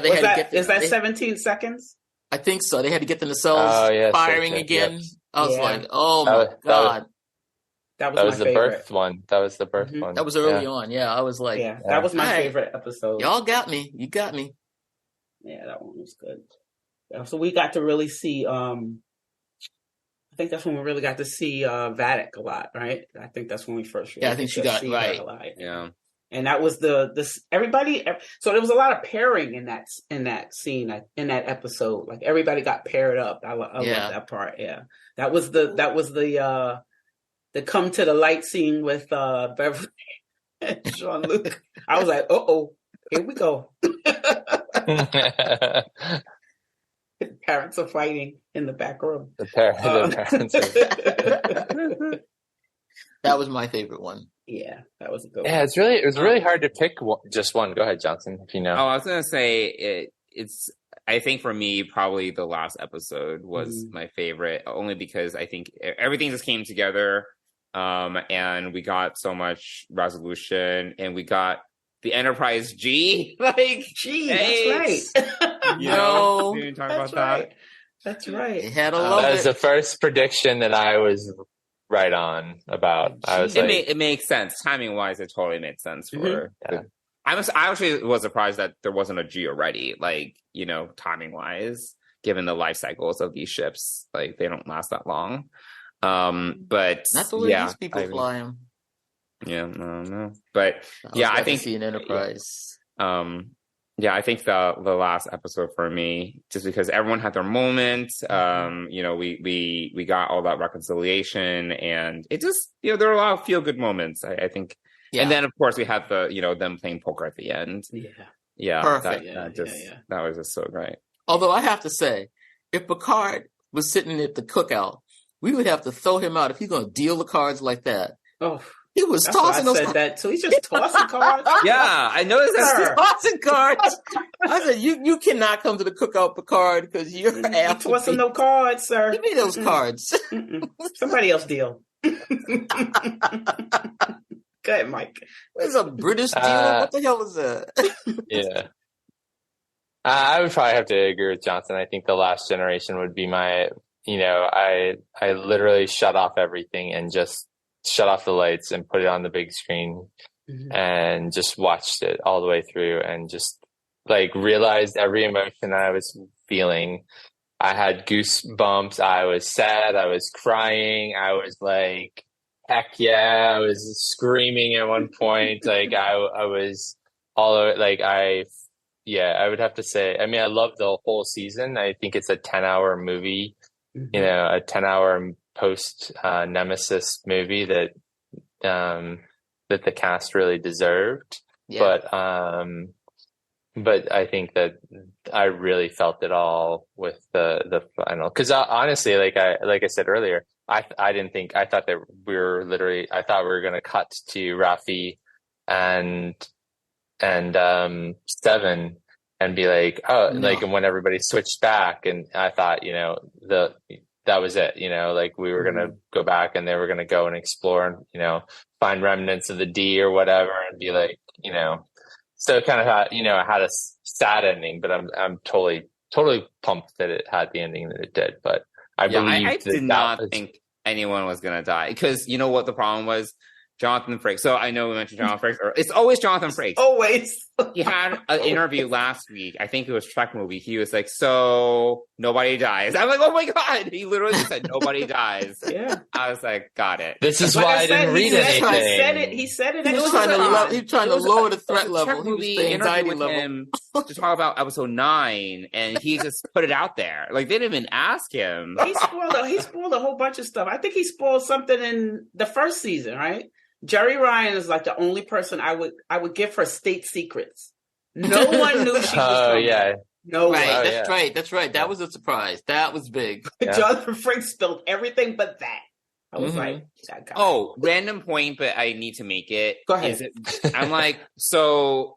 is that 17 seconds? I think so. They had to get the nacelles firing again. Yep. I was like, oh my God. That was the birth one. That was the birth one. That was early on. Yeah, I was like, that was my favorite episode. Y'all got me. You got me. Yeah, that one was good. So we got to really see, I think that's when we really got to see Vadic a lot, right? I think that's when we first I think she got right. A lot. Yeah. And that was everybody. So there was a lot of pairing in that scene, in that episode. Like everybody got paired up. I love that part. Yeah, that was the come to the light scene with Beverly and Jean-Luc. I was like, here we go. Parents are fighting in the back room. The parents. That was my favorite one. Yeah, that was a good one. Yeah, it was really hard to pick just one. Go ahead, Johnson, if you know. Oh, I was going to say it's, I think for me, probably the last episode was my favorite, only because I think everything just came together, and we got so much resolution, and we got the Enterprise G. Like, G, that's right. We didn't talk about that. That's right. That was the first prediction that I was right on about. I was it makes sense timing wise. It totally made sense for. I actually was surprised that there wasn't a G already. Like, timing wise, given the life cycles of these ships, like they don't last that long. But not the way these people fly them. Yeah, no. But I think see an Enterprise. I think the last episode for me, just because everyone had their moment, we got all that reconciliation, and it just, there were a lot of feel good moments, I think. Yeah. And then of course we had the, them playing poker at the end. Yeah. Perfect. That was just so great. Although I have to say, if Picard was sitting at the cookout, we would have to throw him out if he's going to deal the cards like that. Oh. He was tossing those cards. That, so he's just tossing cards? Yeah, I noticed that. Tossing cards. I said, you cannot come to the cookout, Picard, because you're tossing no cards, sir. Give me those cards. Somebody else deal. Go ahead, Mike. There's a British deal. What the hell is that? Yeah. I would probably have to agree with Johnson. I think The Last Generation would be my, I literally shut off everything and just shut off the lights and put it on the big screen and just watched it all the way through and just like realized every emotion I was feeling. I had goosebumps. I was sad. I was crying. I was like, heck yeah. I was screaming at one point. Like I was although like I would have to say, I mean, I love the whole season. I think it's a 10-hour movie, Mm-hmm. a 10-hour post Nemesis movie that the cast really deserved. Yeah. But I think that I really felt it all with the final. Because honestly, like I said earlier, I thought that I thought we were going to cut to Raffi and Seven and be like, oh, No. like, and when everybody switched back, and I thought, that was it, like we were going to go back and they were going to go and explore and, find remnants of the D or whatever and be like, so it kind of had, it had a sad ending, but I'm totally pumped that it had the ending that it did. But I did not think anyone was going to die, because you know what the problem was? Jonathan Frakes. So I know we mentioned Jonathan Frakes. It's always Jonathan Frakes. Always. He had an interview last week. I think it was Trek Movie. He was like, so nobody dies. I'm like, oh my God. He literally said nobody dies. Yeah. I was like, got it. This is why I didn't read anything. He said it. He was trying to lower the threat level. He was the anxiety level. Him to talk about episode 9, and he just put it out there. Like, they didn't even ask him. He spoiled a whole bunch of stuff. I think he spoiled something in the first season, right? Jerry Ryan is like the only person I would give her state secrets. No one knew she was coming. Yeah. No right, one. That's right. That was a surprise. That was big. Yeah. Jonathan Frakes spilled everything but that. I was like, that guy. Oh, random point, but I need to make it. Go ahead. I'm like, so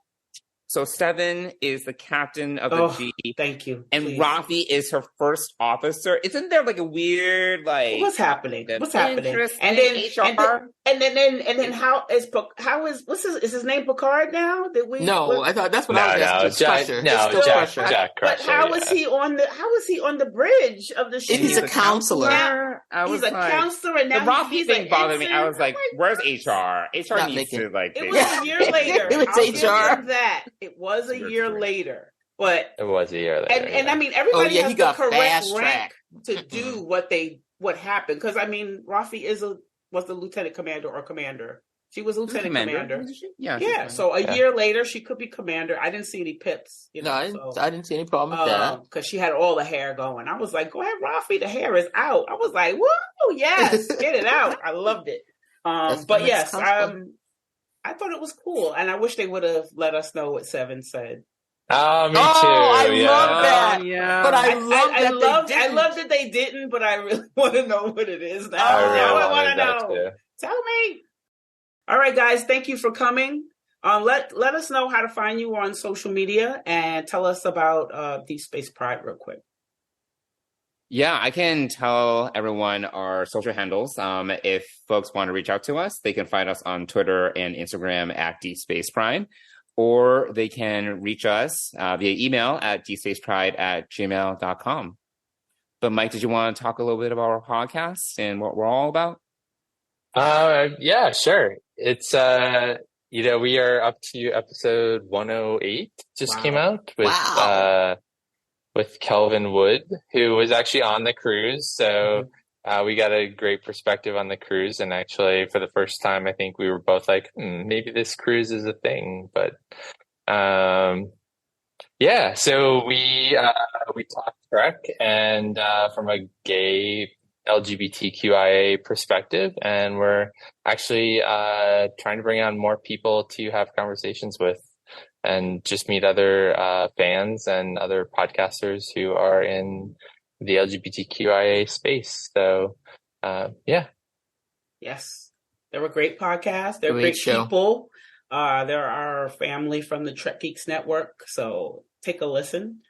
Seven is the captain of the G. Thank you. And please. Rafi is her first officer. Isn't there like a weird what's happening? What's happening? And then HR. And then how is his name Picard now? I thought that's what I was asking. Jack Crusher. But how is he on the bridge of the ship? He's a counselor. He's a counselor, and now the Rafi he's thing bothered me. ensign. I was like, "Where's HR? HR Not needs making- to like." It was a year later. It was I'll give HR. him that. It was a year later, but It was a year later. and I mean everybody has he the got correct fast rank track to do what happened. Because I mean, Rafi was the lieutenant commander or commander. She was lieutenant commander. Yeah. So a year later, she could be commander. I didn't see any pips. I didn't see any problem with that because she had all the hair going. I was like, "Go ahead, Rafi. The hair is out." I was like, "Woo, yes, get it out." I loved it. But yes, I thought it was cool, and I wish they would have let us know what Seven said. Oh, me too. I love that. Yeah. But I love that they didn't, but I really want to know what it is now. I want to know. Too. Tell me. All right, guys, thank you for coming. Let us know how to find you on social media, and tell us about Deep Space Pride real quick. Yeah, I can tell everyone our social handles. If folks want to reach out to us, they can find us on Twitter and Instagram at Deep Space Pride, or they can reach us via email at deepspacepride@gmail.com. But Mike, did you want to talk a little bit about our podcast and what we're all about? Yeah, sure. It's we are up to episode 108. Just came out with Kelvin Wood, who was actually on the cruise. So we got a great perspective on the cruise. And actually, for the first time, I think we were both like, maybe this cruise is a thing. But so we talked Trek and from a gay LGBTQIA perspective, and we're actually trying to bring on more people to have conversations with and just meet other fans and other podcasters who are in the LGBTQIA space. So, Yes. They're a great podcast. They're great people. They're our family from the Trek Geeks Network. So take a listen.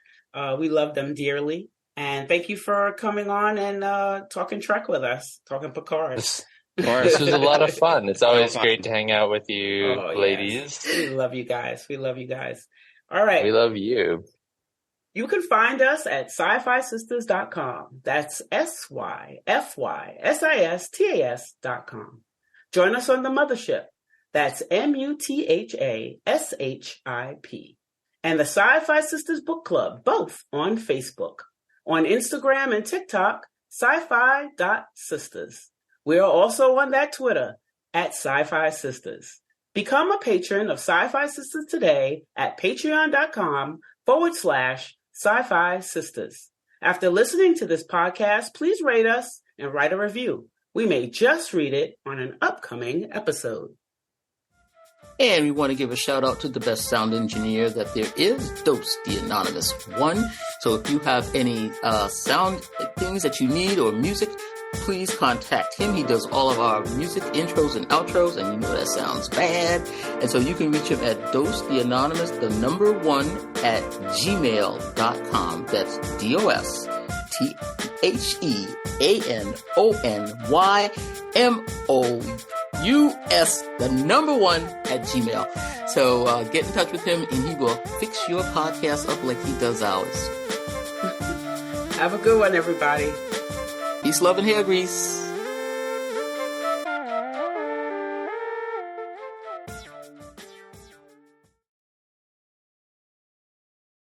We love them dearly. And thank you for coming on and talking Trek with us, talking Picard. This was a lot of fun. It's always great to hang out with you, ladies. Yes. We love you guys. All right. We love you. You can find us at SyFysistas.com. That's SyFysistas.com. Join us on the mothership. That's MUTHASHIP. And the SyFy Sisters Book Club, both on Facebook. On Instagram and TikTok, syfy.sisters. We are also on that Twitter at SyFy Sisters. Become a patron of SyFy Sistas today at patreon.com/SyFy Sistas. After listening to this podcast, please rate us and write a review. We may just read it on an upcoming episode. And we want to give a shout out to the best sound engineer that there is, Dose, the Anonymous One. So if you have any sound things that you need or music, please contact him. He does all of our music intros and outros, and you know that sounds bad. And so you can reach him at Dose, the Anonymous, the number 1 at gmail.com. That's DOSTheAnonymous, the number 1 at Gmail. So get in touch with him, and he will fix your podcast up like he does ours. Have a good one, everybody. Peace, love, and hair grease.